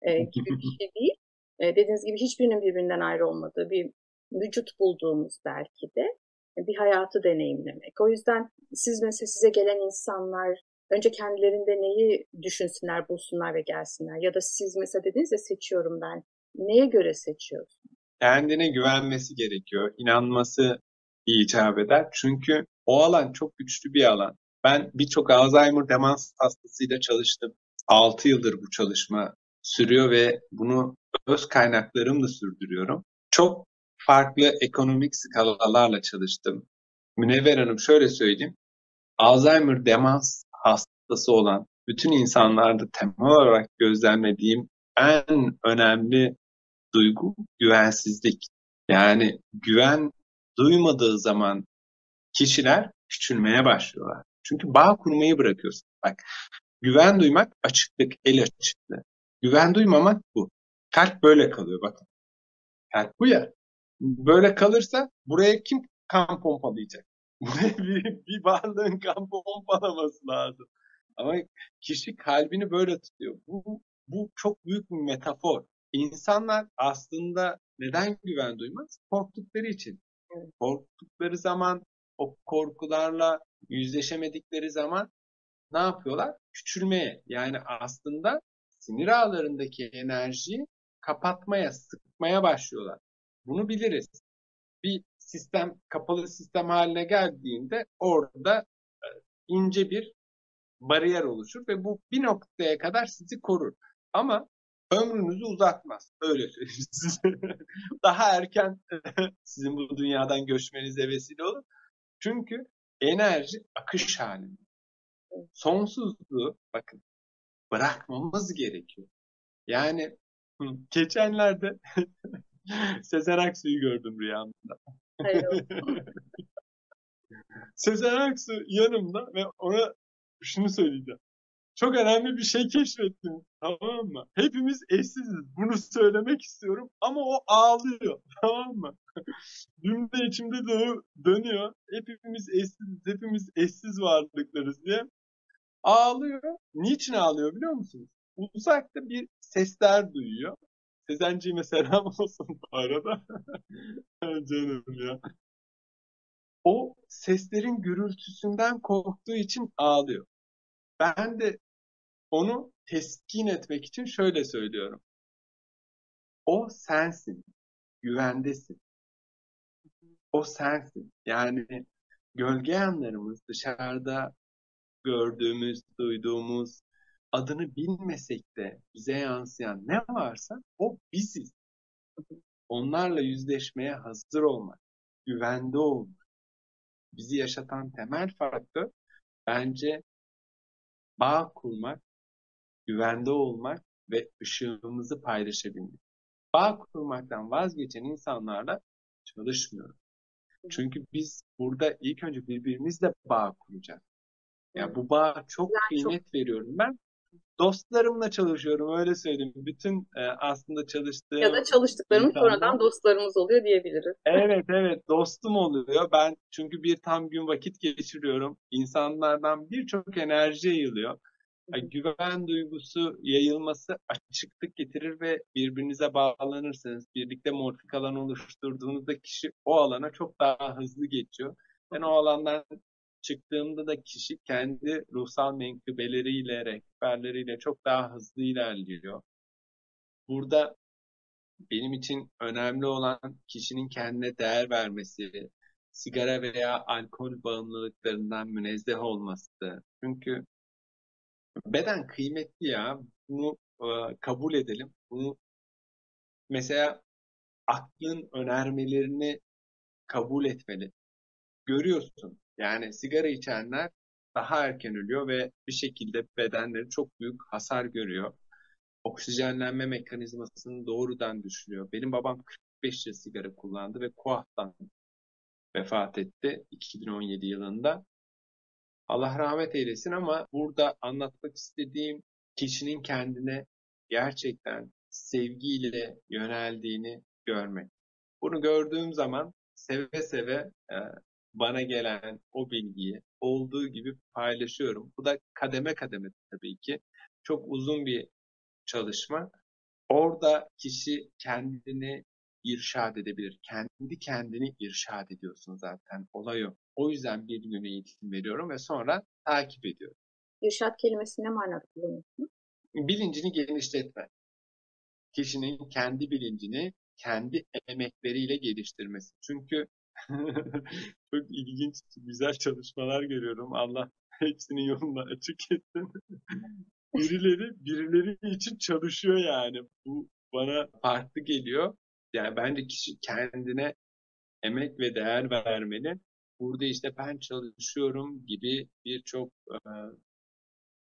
gibi bir şey değil. Dediğiniz gibi hiçbirinin birbirinden ayrı olmadığı bir vücut bulduğumuz belki de bir hayatı deneyimlemek. O yüzden siz mesela size gelen insanlar önce kendilerinde neyi düşünsünler, bulsunlar ve gelsinler. Ya da siz mesela dediniz ya seçiyorum ben. Neye göre seçiyorsun? Kendine güvenmesi gerekiyor. İnanması icap eder. Çünkü o alan çok güçlü bir alan. Ben birçok Alzheimer demans hastasıyla çalıştım. 6 yıldır bu çalışma sürüyor ve bunu öz kaynaklarımla sürdürüyorum. Çok farklı ekonomik skalalarla çalıştım. Münevver Hanım şöyle söyleyeyim. Alzheimer demans hastası olan bütün insanlarda temel olarak gözlemlediğim en önemli duygu güvensizlik. Yani güven duymadığı zaman kişiler küçülmeye başlıyorlar. Çünkü bağ kurmayı bırakıyorsun. Bak, güven duymak açıklık, el açıklığı. Güven duymamak bu. Kalp böyle kalıyor bakın. Kalp bu ya. Böyle kalırsa buraya kim kan pompalayacak? Buraya bir varlığın kan pompalaması lazım. Ama kişi kalbini böyle tutuyor. Bu çok büyük bir metafor. İnsanlar aslında neden güven duymaz? Korktukları için. Korktukları zaman, o korkularla yüzleşemedikleri zaman ne yapıyorlar? Küçülmeye. Yani aslında sinir ağlarındaki enerjiyi kapatmaya, sıkmaya başlıyorlar. Bunu biliriz. Bir sistem kapalı sistem haline geldiğinde orada ince bir bariyer oluşur ve bu bir noktaya kadar sizi korur. Ama ömrünüzü uzatmaz. Öyle söyleyeyim size. Daha erken sizin bu dünyadan göçmenize vesile olur. Çünkü enerji akış halinde. Sonsuzluğu bakın bırakmamız gerekiyor. Yani geçenlerde Sezen Aksu'yu gördüm rüyamda. Hayır. Sezen Aksu yanımda ve ona şunu söyleyeceğim. Çok önemli bir şey keşfettim. Tamam mı? Hepimiz eşsiziz. Bunu söylemek istiyorum ama o ağlıyor. Tamam mı? Dün de içimde dönüyor. Hepimiz eşsiziz. Hepimiz eşsiz varlıklarız diye. Ağlıyor. Niçin ağlıyor biliyor musunuz? Uzakta bir sesler duyuyor. Sezenciğime selam olsun bu arada. Canım ya. O seslerin gürültüsünden korktuğu için ağlıyor. Ben de onu teskin etmek için şöyle söylüyorum. O sensin, güvendesin. O sensin. Yani gölge yanlarımız, dışarıda gördüğümüz, duyduğumuz, adını bilmesek de bize yansıyan ne varsa o biziz. Onlarla yüzleşmeye hazır olmak, güvende olmak. Bizi yaşatan temel faktör bence bağ kurmak, güvende olmak ve ışığımızı paylaşabilmek. Bağ kurmaktan vazgeçen insanlarla çalışmıyoruz. Çünkü biz burada ilk önce birbirimizle bağ kuracağız. Yani bu bağ çok kıymet veriyorum ben. Dostlarımla çalışıyorum öyle söyleyeyim. Bütün aslında Ya da çalıştığım çalıştıklarımız insanlar. sonradan dostlarımız oluyor diyebiliriz. Evet evet dostum oluyor. Ben çünkü bir tam gün vakit geçiriyorum. İnsanlardan birçok enerji yayılıyor. Güven duygusu yayılması açıklık getirir ve birbirinize bağlanırsanız, birlikte morfik alan oluşturduğunuzda kişi o alana çok daha hızlı geçiyor. Ben o alandan çıktığımda da kişi kendi ruhsal menkıbeleriyle, rehberleriyle çok daha hızlı ilerliyor. Burada benim için önemli olan kişinin kendine değer vermesi, sigara veya alkol bağımlılıklarından münezzeh olması. Çünkü beden kıymetli ya. Bunu kabul edelim. Bunu mesela aklın önermelerini kabul etmeli. Görüyorsun. Yani sigara içenler daha erken ölüyor ve bir şekilde bedenleri çok büyük hasar görüyor. Oksijenlenme mekanizmasını doğrudan düşürüyor. Benim babam 45 yıl sigara kullandı ve KUAF'tan vefat etti 2017 yılında. Allah rahmet eylesin ama burada anlatmak istediğim kişinin kendine gerçekten sevgiyle yöneldiğini görmek. Bunu gördüğüm zaman seve seve bana gelen o bilgiyi olduğu gibi paylaşıyorum. Bu da kademe kademe tabii ki. Çok uzun bir çalışma. Orada kişi kendini irşad edebilir. Kendi kendini irşad ediyorsun zaten. Olay o. O yüzden bir gün eğitim veriyorum ve sonra takip ediyorum. İrşad kelimesini ne manada kullanıyorsun? Bilincini genişletme. Kişinin kendi bilincini kendi emekleriyle geliştirmesi. Çünkü çok ilginç, güzel çalışmalar görüyorum. Allah hepsinin yolunu açık etsin. Birileri için çalışıyor yani. Bu bana farklı geliyor. Yani bence kişi kendine emek ve değer vermeli. Burada işte ben çalışıyorum gibi birçok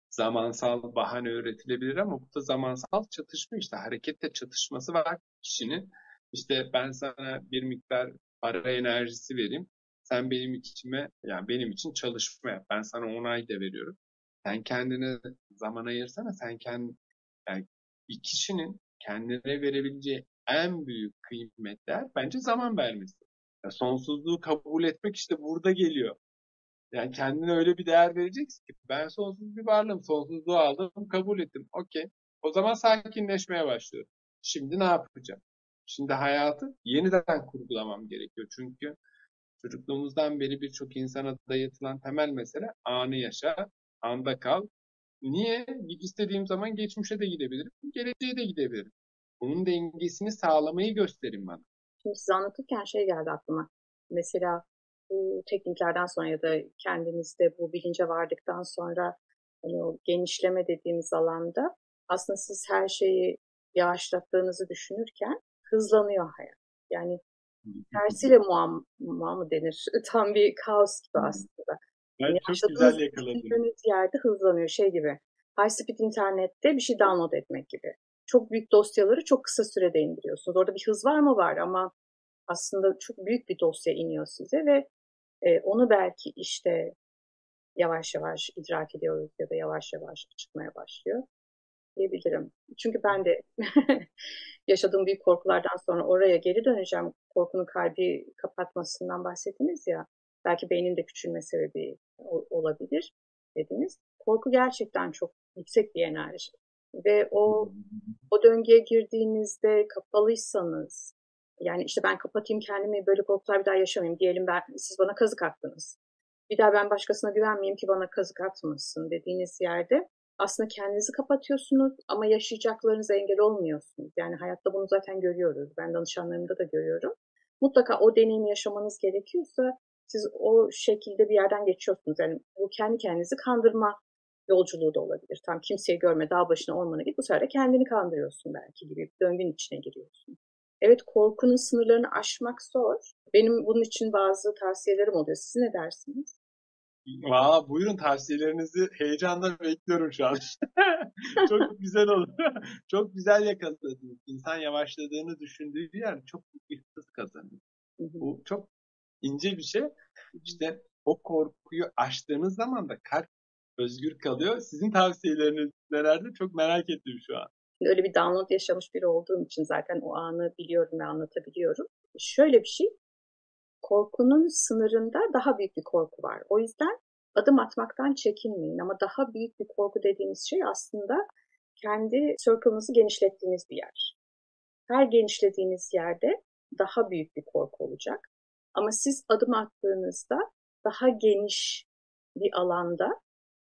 zamansal bahane üretilebilir ama bu da zamansal çatışma işte. Harekette çatışması var kişinin. İşte ben sana bir miktar para enerjisi vereyim. Sen benim içime, yani benim için çalışma yap. Ben sana onay da veriyorum. Sen kendine zaman ayırsana. Yani bir kişinin kendine verebileceği en büyük kıymetler bence zaman vermesi. Ya sonsuzluğu kabul etmek işte burada geliyor. Yani kendine öyle bir değer vereceksin ki ben sonsuz bir varlığım, sonsuzluğu aldım, kabul ettim. Okey. O zaman sakinleşmeye başlıyorum. Şimdi ne yapacağım? Şimdi hayatı yeniden kurgulamam gerekiyor. Çünkü çocukluğumuzdan beri birçok insana dayatılan temel mesele anı yaşa, anda kal. Niye? İstediğim zaman geçmişe de gidebilirim, geleceğe de gidebilirim. Bunun dengesini sağlamayı gösterin bana. Şimdi size anlatırken şey geldi aklıma. Mesela bu tekniklerden sonra ya da kendinizde bu bilince vardıktan sonra hani o genişleme dediğimiz alanda aslında siz her şeyi yavaşlattığınızı düşünürken hızlanıyor hayat. Yani tersiyle muamma mı denir? Tam bir kaos gibi aslında. Yani Ben çok güzel yavaşladığınız yakaladım. düşündüğünüz yerde hızlanıyor şey gibi. High speed internette bir şey download etmek gibi. Çok büyük dosyaları çok kısa sürede indiriyorsunuz. Orada bir hız var mı var ama aslında çok büyük bir dosya iniyor size ve onu belki işte yavaş yavaş idrak ediyoruz ya da yavaş yavaş çıkmaya başlıyor diyebilirim. Çünkü ben de yaşadığım büyük korkulardan sonra oraya geri döneceğim. Korkunun kalbi kapatmasından bahsettiniz ya. Belki beynin de küçülme sebebi olabilir dediniz. Korku gerçekten çok yüksek bir enerji. Ve o döngüye girdiğinizde kapalıysanız, yani işte ben kapatayım kendimi böyle korkular bir daha yaşamayayım. Diyelim siz bana kazık attınız. Bir daha ben başkasına güvenmeyeyim ki bana kazık atmasın dediğiniz yerde aslında kendinizi kapatıyorsunuz ama yaşayacaklarınıza engel olmuyorsunuz. Yani hayatta bunu zaten görüyoruz. Ben danışanlarımda da görüyorum. Mutlaka o deneyimi yaşamanız gerekiyorsa siz o şekilde bir yerden geçiyorsunuz. Yani bu kendi kendinizi kandırma yolculuğu da olabilir. Tam kimseyi görme, dağ başına ormana git. Bu sefer de kendini kandırıyorsun belki gibi bir döngünün içine giriyorsun. Evet, korkunun sınırlarını aşmak zor. Benim bunun için bazı tavsiyelerim oluyor. Siz ne dersiniz? Valla buyurun tavsiyelerinizi heyecanla bekliyorum şu an. Çok güzel oldu. Çok güzel yakaladınız. İnsan yavaşladığını düşündüğü yer çok büyük bir hız kazanıyor. Hı hı. Bu çok ince bir şey. İşte o korkuyu aştığınız zaman da kalp özgür kalıyor. Sizin tavsiyeleriniz nelerdi? Çok merak ettim şu an. Öyle bir download yaşamış biri olduğum için zaten o anı biliyorum ve anlatabiliyorum. Şöyle bir şey, korkunun sınırında daha büyük bir korku var. O yüzden adım atmaktan çekinmeyin. Ama daha büyük bir korku dediğimiz şey aslında kendi circle'ınızı genişlettiğiniz bir yer. Her genişlediğiniz yerde daha büyük bir korku olacak. Ama siz adım attığınızda daha geniş bir alanda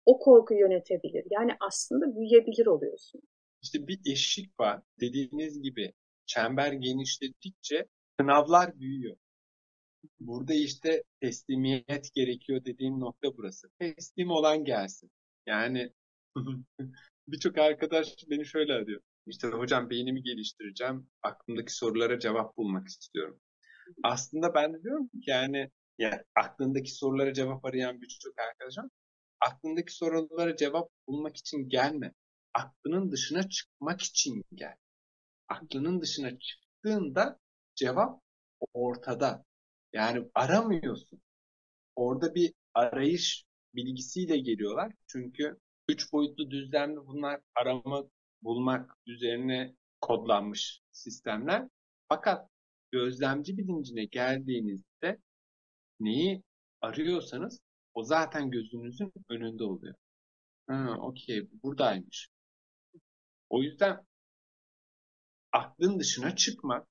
o korku yönetebilir. Yani aslında büyüyebilir oluyorsun. İşte bir eşik var. Dediğiniz gibi çember genişledikçe sınavlar büyüyor. Burada işte teslimiyet gerekiyor dediğim nokta burası. Teslim olan gelsin. Yani birçok arkadaş beni şöyle arıyor. İşte hocam beynimi geliştireceğim. Aklımdaki sorulara cevap bulmak istiyorum. Aslında ben de diyorum ki yani aklındaki sorulara cevap arayan birçok arkadaşım aklındaki sorulara cevap bulmak için gelme. Aklının dışına çıkmak için gel. Aklının dışına çıktığında cevap ortada. Yani aramıyorsun. Orada bir arayış bilgisiyle geliyorlar. Çünkü üç boyutlu düzlemde bunlar arama, bulmak üzerine kodlanmış sistemler. Fakat gözlemci bilincine geldiğinizde neyi arıyorsanız o zaten gözünüzün önünde oluyor. Ha, okey, buradaymış. O yüzden aklın dışına çıkmak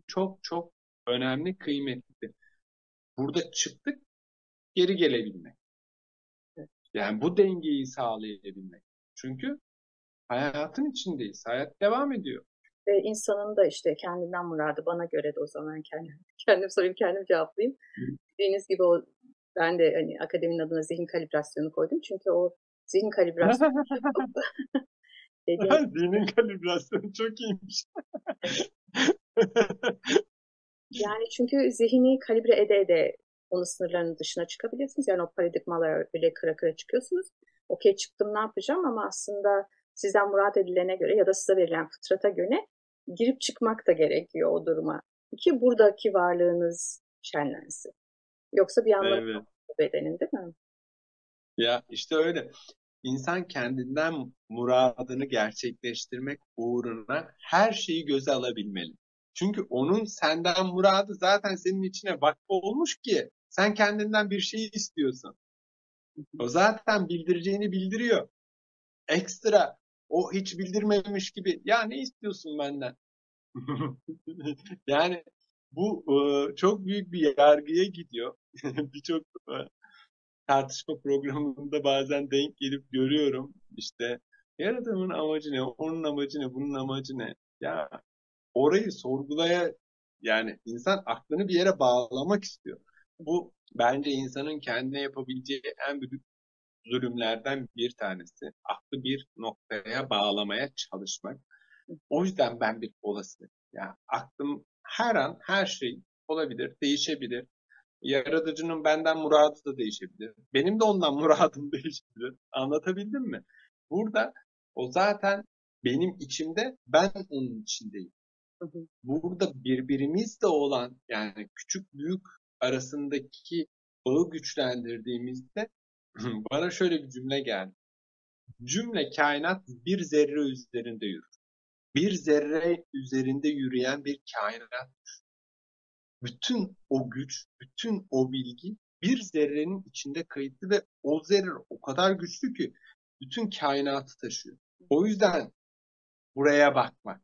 çok çok önemli, kıymetli. Burada çıktık, geri gelebilmek. Yani bu dengeyi sağlayabilmek. Çünkü hayatın içindeyiz. Hayat devam ediyor. Ve insanın da işte kendinden muradı bana göre de o zaman kendim sorayım, kendim cevaplayayım. Dediğiniz gibi ben de hani akademinin adına zihin kalibrasyonu koydum. Çünkü o zihin kalibrasyonu dediğim Dinin kalibrasyonu çok iyiymiş. yani çünkü zihni kalibre ede ede onun sınırlarının dışına çıkabiliyorsunuz. Yani o paradigmalar öyle kıra kıra çıkıyorsunuz. Okey çıktım ne yapacağım ama aslında sizden murat edilene göre ya da size verilen fıtrata göre girip çıkmak da gerekiyor o duruma. Ki buradaki varlığınız şenlensin. Yoksa bir anlamı Evet. yok bedenin değil mi? Ya işte öyle. İnsan kendinden muradını gerçekleştirmek uğruna her şeyi göze alabilmeli. Çünkü onun senden muradı zaten senin içine vakfı olmuş ki sen kendinden bir şey istiyorsun. O zaten bildireceğini bildiriyor. Ekstra o hiç bildirmemiş gibi ya ne istiyorsun benden? Yani bu çok büyük bir yargıya gidiyor. Birçok tartışma programında bazen denk gelip görüyorum. İşte yaratımın amacı ne? Onun amacı ne? Bunun amacı ne? Ya orayı sorgulaya yani insan aklını bir yere bağlamak istiyor. Bu bence insanın kendine yapabileceği en büyük zulümlerden bir tanesi. Aklı bir noktaya bağlamaya çalışmak. O yüzden ben bir olasılık. Ya aklım her an her şey olabilir, değişebilir. Yaratıcının benden muradı da değişebilir. Benim de ondan muradım değişebilir. Anlatabildim mi? Burada o zaten benim içimde, ben onun içindeyim. Burada birbirimizle olan yani küçük büyük arasındaki bağı güçlendirdiğimizde bana şöyle bir cümle geldi. Cümle kainat bir zerre üzerinde yürür. Bir zerre üzerinde yürüyen bir kainat. Bütün o güç, bütün o bilgi bir zerrenin içinde kayıtlı ve o zerre o kadar güçlü ki bütün kainatı taşıyor. O yüzden buraya bakmak,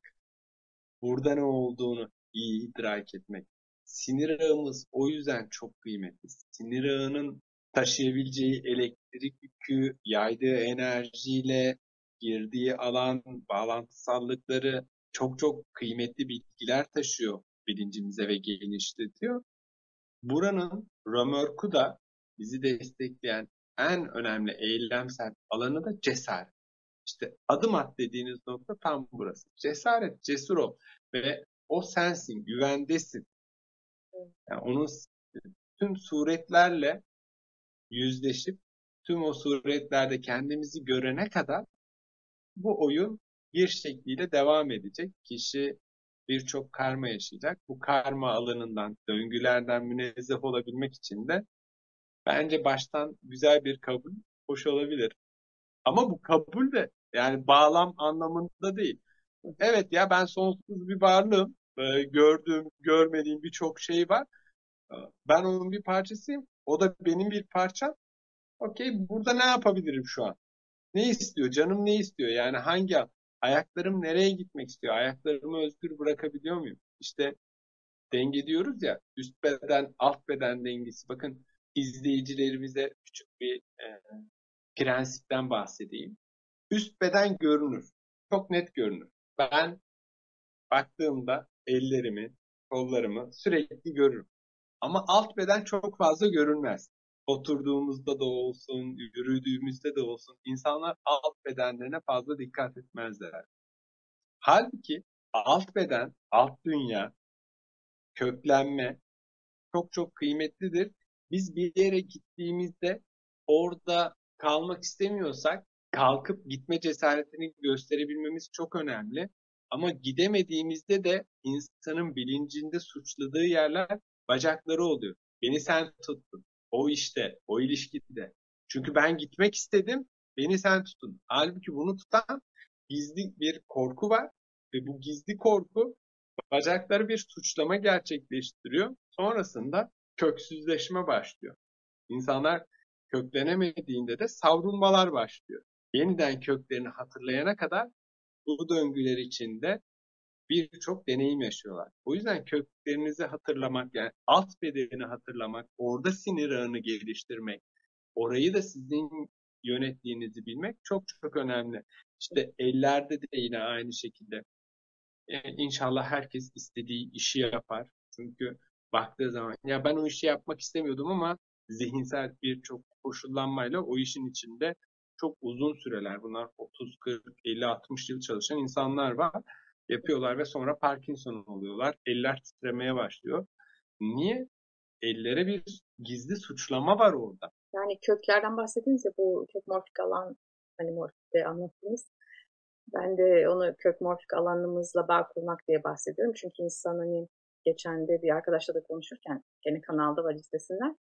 burada ne olduğunu iyi idrak etmek. Sinir ağımız o yüzden çok kıymetli. Sinir ağının taşıyabileceği elektrik yükü, yaydığı enerjiyle girdiği alan, bağlantısallıkları çok çok kıymetli bilgiler taşıyor bilincimize ve genişletiyor. Buranın römorku da bizi destekleyen en önemli eylemsel alanı da cesaret. İşte adım at dediğiniz nokta tam burası. Cesaret, cesur ol ve o sensin, güvendesin. Yani onun tüm suretlerle yüzleşip tüm o suretlerde kendimizi görene kadar bu oyun bir şekliyle devam edecek. Kişi birçok karma yaşayacak. Bu karma alanından, döngülerden münezzeh olabilmek için de bence baştan güzel bir kabul hoş olabilir. Ama bu kabul de yani bağlam anlamında değil. Evet ya ben sonsuz bir varlığım. Gördüğüm, görmediğim birçok şey var. Ben onun bir parçasıyım. O da benim bir parçam. Okey, burada ne yapabilirim şu an? Ne istiyor? Canım ne istiyor? Yani hangi ayaklarım nereye gitmek istiyor? Ayaklarımı özgür bırakabiliyor muyum? İşte denge diyoruz ya, üst beden, alt beden dengesi. Bakın izleyicilerimize küçük bir prensipten bahsedeyim. Üst beden görünür. Çok net görünür. Ben baktığımda ellerimi, kollarımı sürekli görürüm. Ama alt beden çok fazla görünmez. Oturduğumuzda da olsun, yürüdüğümüzde de olsun insanlar alt bedenlerine fazla dikkat etmezler. Halbuki alt beden, alt dünya, köklenme çok çok kıymetlidir. Biz bir yere gittiğimizde orada kalmak istemiyorsak kalkıp gitme cesaretini gösterebilmemiz çok önemli. Ama gidemediğimizde de insanın bilincinde suçladığı yerler bacakları oluyor. Beni sen tuttun. O işte, o ilişkide. Çünkü ben gitmek istedim, beni sen tutun. Halbuki bunu tutan gizli bir korku var ve bu gizli korku bacakları bir suçlama gerçekleştiriyor. Sonrasında köksüzleşme başlıyor. İnsanlar köklenemediğinde de savrulmalar başlıyor. Yeniden köklerini hatırlayana kadar bu döngüler içinde birçok deneyim yaşıyorlar. O yüzden köklerinizi hatırlamak, yani alt bedeni hatırlamak, orada sinir ağını geliştirmek, orayı da sizin yönettiğinizi bilmek çok çok önemli. İşte ellerde de yine aynı şekilde. İnşallah herkes istediği işi yapar. Çünkü baktığı zaman ya ben o işi yapmak istemiyordum ama zihinsel birçok koşullanmayla o işin içinde çok uzun süreler, bunlar 30, 40, 50, 60 yıl çalışan insanlar var. Yapıyorlar ve sonra Parkinson oluyorlar. Eller titremeye başlıyor. Niye? Ellere bir gizli suçlama var orada. Yani köklerden bahsediniz ya, bu kök morfik alan, hani morfikte anlattınız. Ben de onu kök morfik alanımızla bağ kurmak diye bahsediyorum. Çünkü insan, hani geçen de bir arkadaşla da konuşurken, gene kanalda var, izlesinler.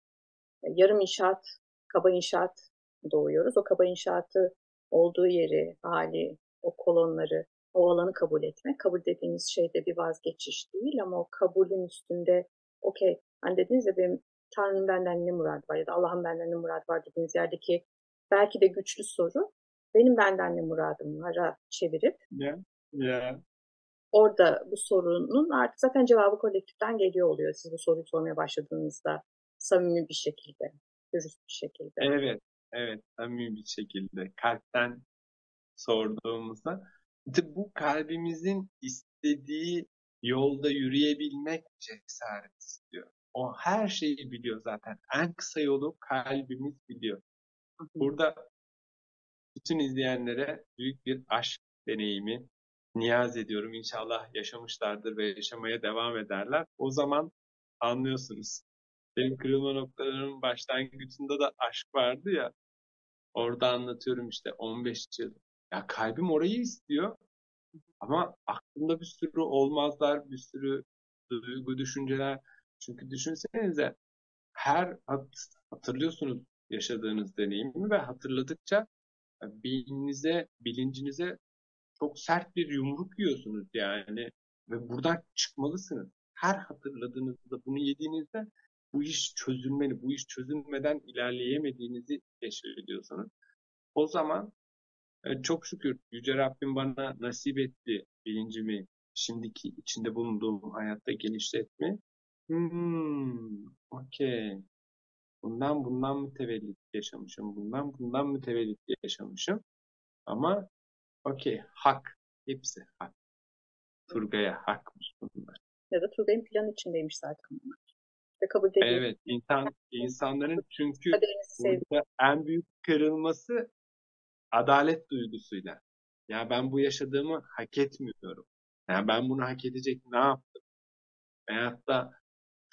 Yarım inşaat, kaba inşaat doğuyoruz. O kaba inşaatı olduğu yeri, hali, o kolonları, o alanı kabul etmek. Kabul dediğimiz şey de bir vazgeçiş değil ama o kabulün üstünde okey. Hani dediniz ya, benim Tanrı'nın benden ne muradı var ya da Allah'ın benden ne muradı var dediğiniz yerdeki belki de güçlü soru benim benden ne muradım var'a çevirip Ya, ya. orada bu sorunun artık zaten cevabı kolektiften geliyor oluyor. Siz bu soruyu sormaya başladığınızda samimi bir şekilde, dürüst bir şekilde. Evet, evet, samimi bir şekilde kalpten sorduğumuzda işte bu kalbimizin istediği yolda yürüyebilmek cesaret istiyor. O her şeyi biliyor zaten. En kısa yolu kalbimiz biliyor. Burada bütün izleyenlere büyük bir aşk deneyimi niyaz ediyorum. İnşallah yaşamışlardır ve yaşamaya devam ederler. O zaman anlıyorsunuz. Benim kırılma noktalarımın başlangıcında da aşk vardı ya. Orada anlatıyorum işte 15 yıl. Ya kalbim orayı istiyor ama aklımda bir sürü olmazlar, bir sürü duygu, düşünceler. Çünkü düşünsenize her hatırlıyorsunuz yaşadığınız deneyimi ve hatırladıkça beyninize, bilincinize çok sert bir yumruk yiyorsunuz yani ve buradan çıkmalısınız. Her hatırladığınızda, bunu yediğinizde bu iş çözülmeli, bu iş çözülmeden ilerleyemediğinizi keşfediyorsunuz. O zaman çok şükür Yüce Rabbim bana nasip etti bilincimi şimdiki içinde bulunduğum hayatta genişletme. Okey. Bundan mütevellit yaşamışım. Bundan mütevellit yaşamışım. Ama okey, hak. Hepsi hak. Turgay'a hakmış bunlar. Ya da Turgay'ın planı içindeymiş zaten bunlar. Ve kabul ediyor. Evet, insanların çünkü Kaderinizi sevdim. burada en büyük kırılması adalet duygusuyla. Ya ben bu yaşadığımı hak etmiyorum. Ya ben bunu hak edecek ne yaptım? Veyahut da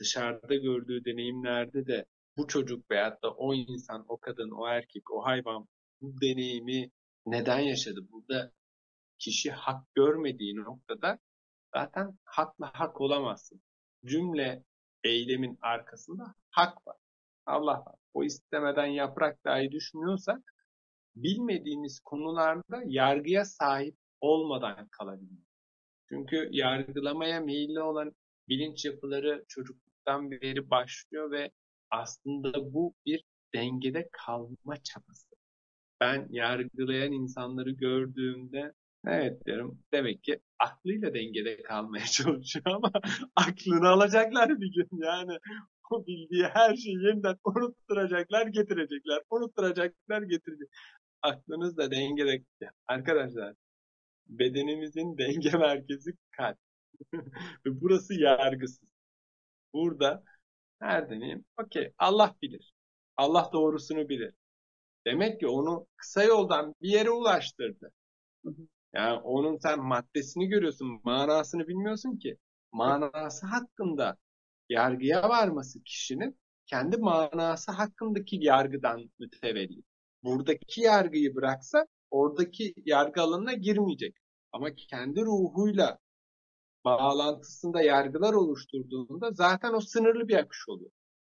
dışarıda gördüğü deneyimlerde de bu çocuk veyahut da o insan, o kadın, o erkek, o hayvan bu deneyimi neden yaşadı? Burada kişi hak görmediği noktada zaten hakla hak olamazsın. Cümle eylemin arkasında hak var. Allah var. O istemeden yaprak dahi düşmüyorsa bilmediğiniz konularda yargıya sahip olmadan kalabilir. Çünkü yargılamaya meyilli olan bilinç yapıları çocukluktan beri başlıyor ve aslında bu bir dengede kalma çabası. Ben yargılayan insanları gördüğümde evet diyorum, demek ki aklıyla dengede kalmaya çalışıyor ama aklını alacaklar bir gün yani o bildiği her şeyi yeniden unutturacaklar, getirecekler. Unutturacaklar, getirecekler. Aklınızda dengede. Arkadaşlar, bedenimizin denge merkezi kalp. Ve burası yargısız. Burada her deneyim, okey, Allah bilir. Allah doğrusunu bilir. Demek ki onu kısa yoldan bir yere ulaştırdı. Yani onun sen maddesini görüyorsun, manasını bilmiyorsun ki. Manası hakkında yargıya varması kişinin kendi manası hakkındaki yargıdan mütevellit. Buradaki yargıyı bıraksa oradaki yargı alanına girmeyecek. Ama kendi ruhuyla bağlantısında yargılar oluşturduğunda zaten o sınırlı bir akış oluyor.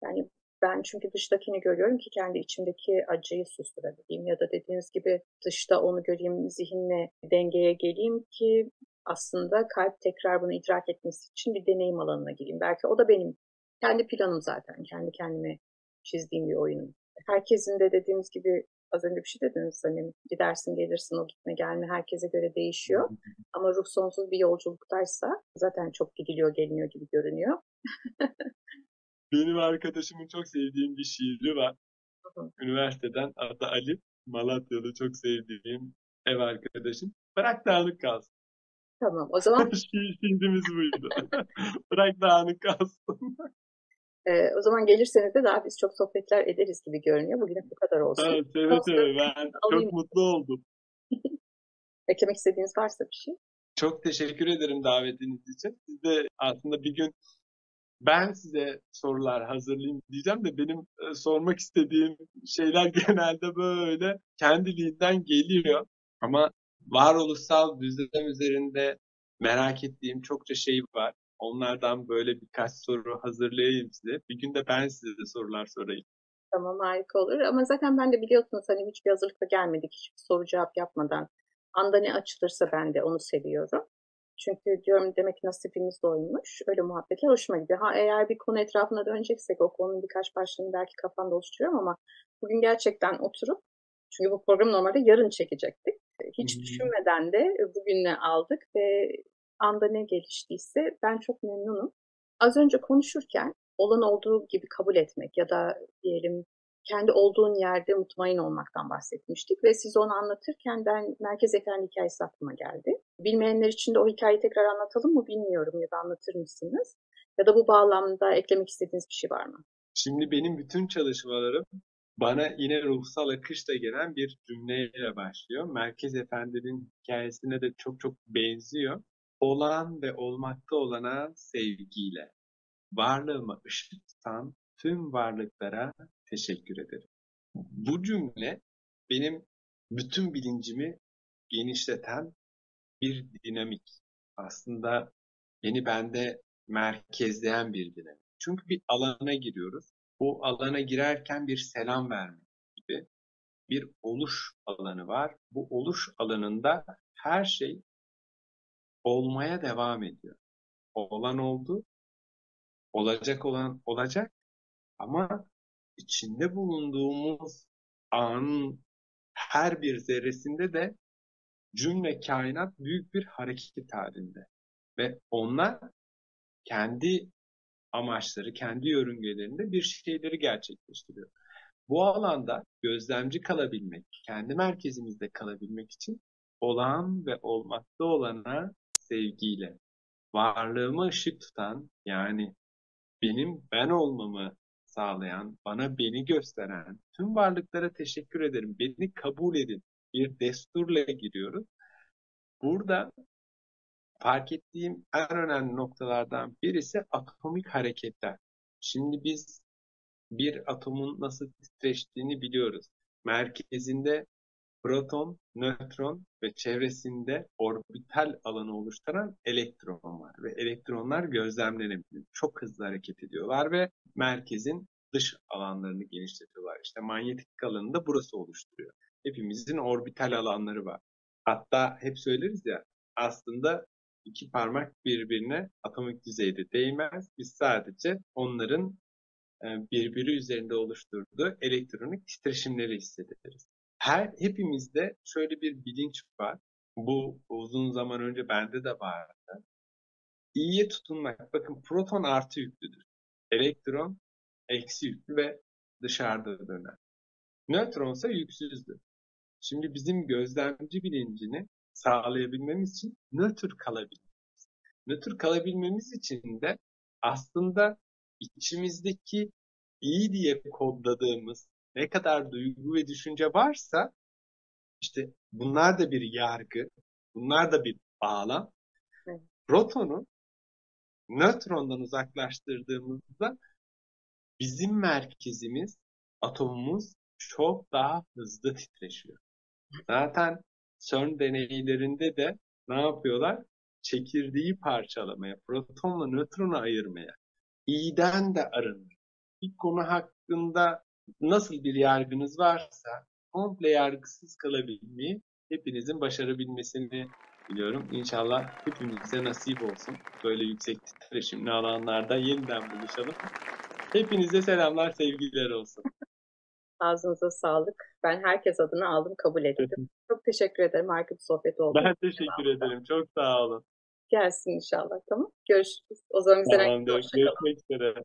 Yani ben çünkü dıştakini görüyorum ki kendi içimdeki acıyı susturabileyim ya da dediğiniz gibi dışta onu göreyim, zihinle dengeye geleyim ki aslında kalp tekrar bunu idrak etmesi için bir deneyim alanına gireyim. Belki o da benim kendi planım zaten, kendi kendime çizdiğim bir oyunum. Herkesin de dediğimiz gibi az önce bir şey dediniz, hani gidersin gelirsin, o gitme gelme herkese göre değişiyor. Ama ruh sonsuz bir yolculuktaysa zaten çok gidiliyor geliniyor gibi görünüyor. Benim arkadaşımın çok sevdiğim bir şiiri var. Üniversiteden, adı Ali. Malatya'da çok sevdiğim ev arkadaşım. Bırak dağınık kalsın. Tamam, o zaman Şiirimiz buydu. Bırak dağınık kalsın. o zaman gelirseniz de daha biz çok sohbetler ederiz gibi görünüyor. Bugün bu kadar olsun. Evet, seve seve. Ben Alayım. çok mutlu oldum. Eklemek istediğiniz varsa bir şey. Çok teşekkür ederim davetiniz için. Siz de aslında bir gün ben size sorular hazırlayayım diyeceğim de benim sormak istediğim şeyler genelde böyle kendiliğinden geliyor. Ama varoluşsal düzlem üzerinde merak ettiğim çokça şey var. Onlardan böyle birkaç soru hazırlayayım size. Bir gün de ben size de sorular sorayım. Tamam, harika olur. Ama zaten ben de biliyorsunuz hani hiçbir hazırlıkla gelmedik. Hiçbir soru cevap yapmadan. Anda ne açılırsa ben de onu seviyorum. Çünkü diyorum demek ki nasibimiz doymuş. Öyle muhabbetler hoşuma gidiyor. Ha, eğer bir konu etrafına döneceksek o konunun birkaç başlığını belki kafamda oluşturuyorum ama bugün gerçekten oturup, çünkü bu programı normalde yarın çekecektik. Hiç düşünmeden de bugüne aldık ve anda ne geliştiyse ben çok memnunum. Az önce konuşurken olan olduğu gibi kabul etmek ya da diyelim kendi olduğun yerde mutmain olmaktan bahsetmiştik ve siz onu anlatırken ben Merkez Efendi hikayesi aklıma geldi. Bilmeyenler için de o hikayeyi tekrar anlatalım mı bilmiyorum, ya da anlatır mısınız? Ya da bu bağlamda eklemek istediğiniz bir şey var mı? Şimdi benim bütün çalışmalarım bana yine ruhsal akışla gelen bir cümleyle başlıyor. Merkez Efendi'nin hikayesine de çok çok benziyor. Olan ve olmakta olana sevgiyle, varlığıma ışık tutan tüm varlıklara teşekkür ederim. Bu cümle benim bütün bilincimi genişleten bir dinamik. Aslında beni bende merkezleyen bir dinamik. Çünkü bir alana giriyoruz. Bu alana girerken bir selam vermek gibi bir oluş alanı var. Bu oluş alanında her şey olmaya devam ediyor. Olan oldu, olacak olan olacak ama içinde bulunduğumuz anın her bir zerresinde de cümle kainat büyük bir hareket halinde. Ve onlar kendi amaçları, kendi yörüngelerinde bir şeyleri gerçekleştiriyor. Bu alanda gözlemci kalabilmek, kendi merkezimizde kalabilmek için olağan ve olmakta olana sevgiyle, varlığıma ışık tutan, yani benim ben olmamı sağlayan, bana beni gösteren tüm varlıklara teşekkür ederim. Beni kabul edin. Bir desturla giriyoruz. Burada fark ettiğim en önemli noktalardan birisi atomik hareketler. Şimdi biz bir atomun nasıl titreştiğini biliyoruz. Merkezinde proton, nötron ve çevresinde orbital alanı oluşturan elektron var. Ve elektronlar gözlemlenebilir. Çok hızlı hareket ediyorlar ve merkezin dış alanlarını genişletiyorlar. İşte manyetik alanı da burası oluşturuyor. Hepimizin orbital alanları var. Hatta hep söyleriz ya, aslında iki parmak birbirine atomik düzeyde değmez. Biz sadece onların birbiri üzerinde oluşturduğu elektronik titreşimleri hissederiz. Hepimizde şöyle bir bilinç var. Bu uzun zaman önce bende de vardı. İyiye tutunmak. Bakın, proton artı yüklüdür. Elektron eksi yüklü ve dışarıda döner. Nötronsa yüksüzdür. Şimdi bizim gözlemci bilincini sağlayabilmemiz için nötr kalabilmemiz. Nötr kalabilmemiz için de aslında içimizdeki iyi diye kodladığımız ne kadar duygu ve düşünce varsa işte bunlar da bir yargı, bunlar da bir bağlam. Evet. Protonu nötrondan uzaklaştırdığımızda bizim merkezimiz, atomumuz çok daha hızlı titreşiyor. Zaten CERN deneylerinde de ne yapıyorlar? Çekirdeği parçalamaya, protonla nötronu ayırmaya, iyiden de arınmaya. Bir konu hakkında nasıl bir yargınız varsa komple yargısız kalabilmeyi hepinizin başarabilmesini diliyorum. İnşallah hepimize nasip olsun. Böyle yüksek titreşimli alanlarda yeniden buluşalım. Hepinize selamlar, sevgiler olsun. Ağzınıza sağlık. Ben herkes adına aldım, kabul ettim. Çok teşekkür ederim. Harika bir sohbet oldu. Ben teşekkür ederim. Çok sağ olun. Gelsin inşallah. Tamam. Görüşürüz. O zaman bizden Tamamdır. Görüşmek üzere.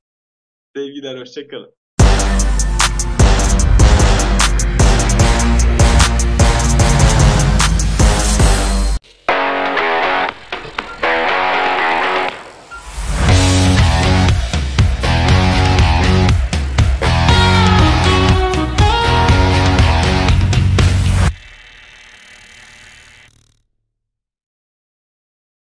Sevgiler, hoşça kalın.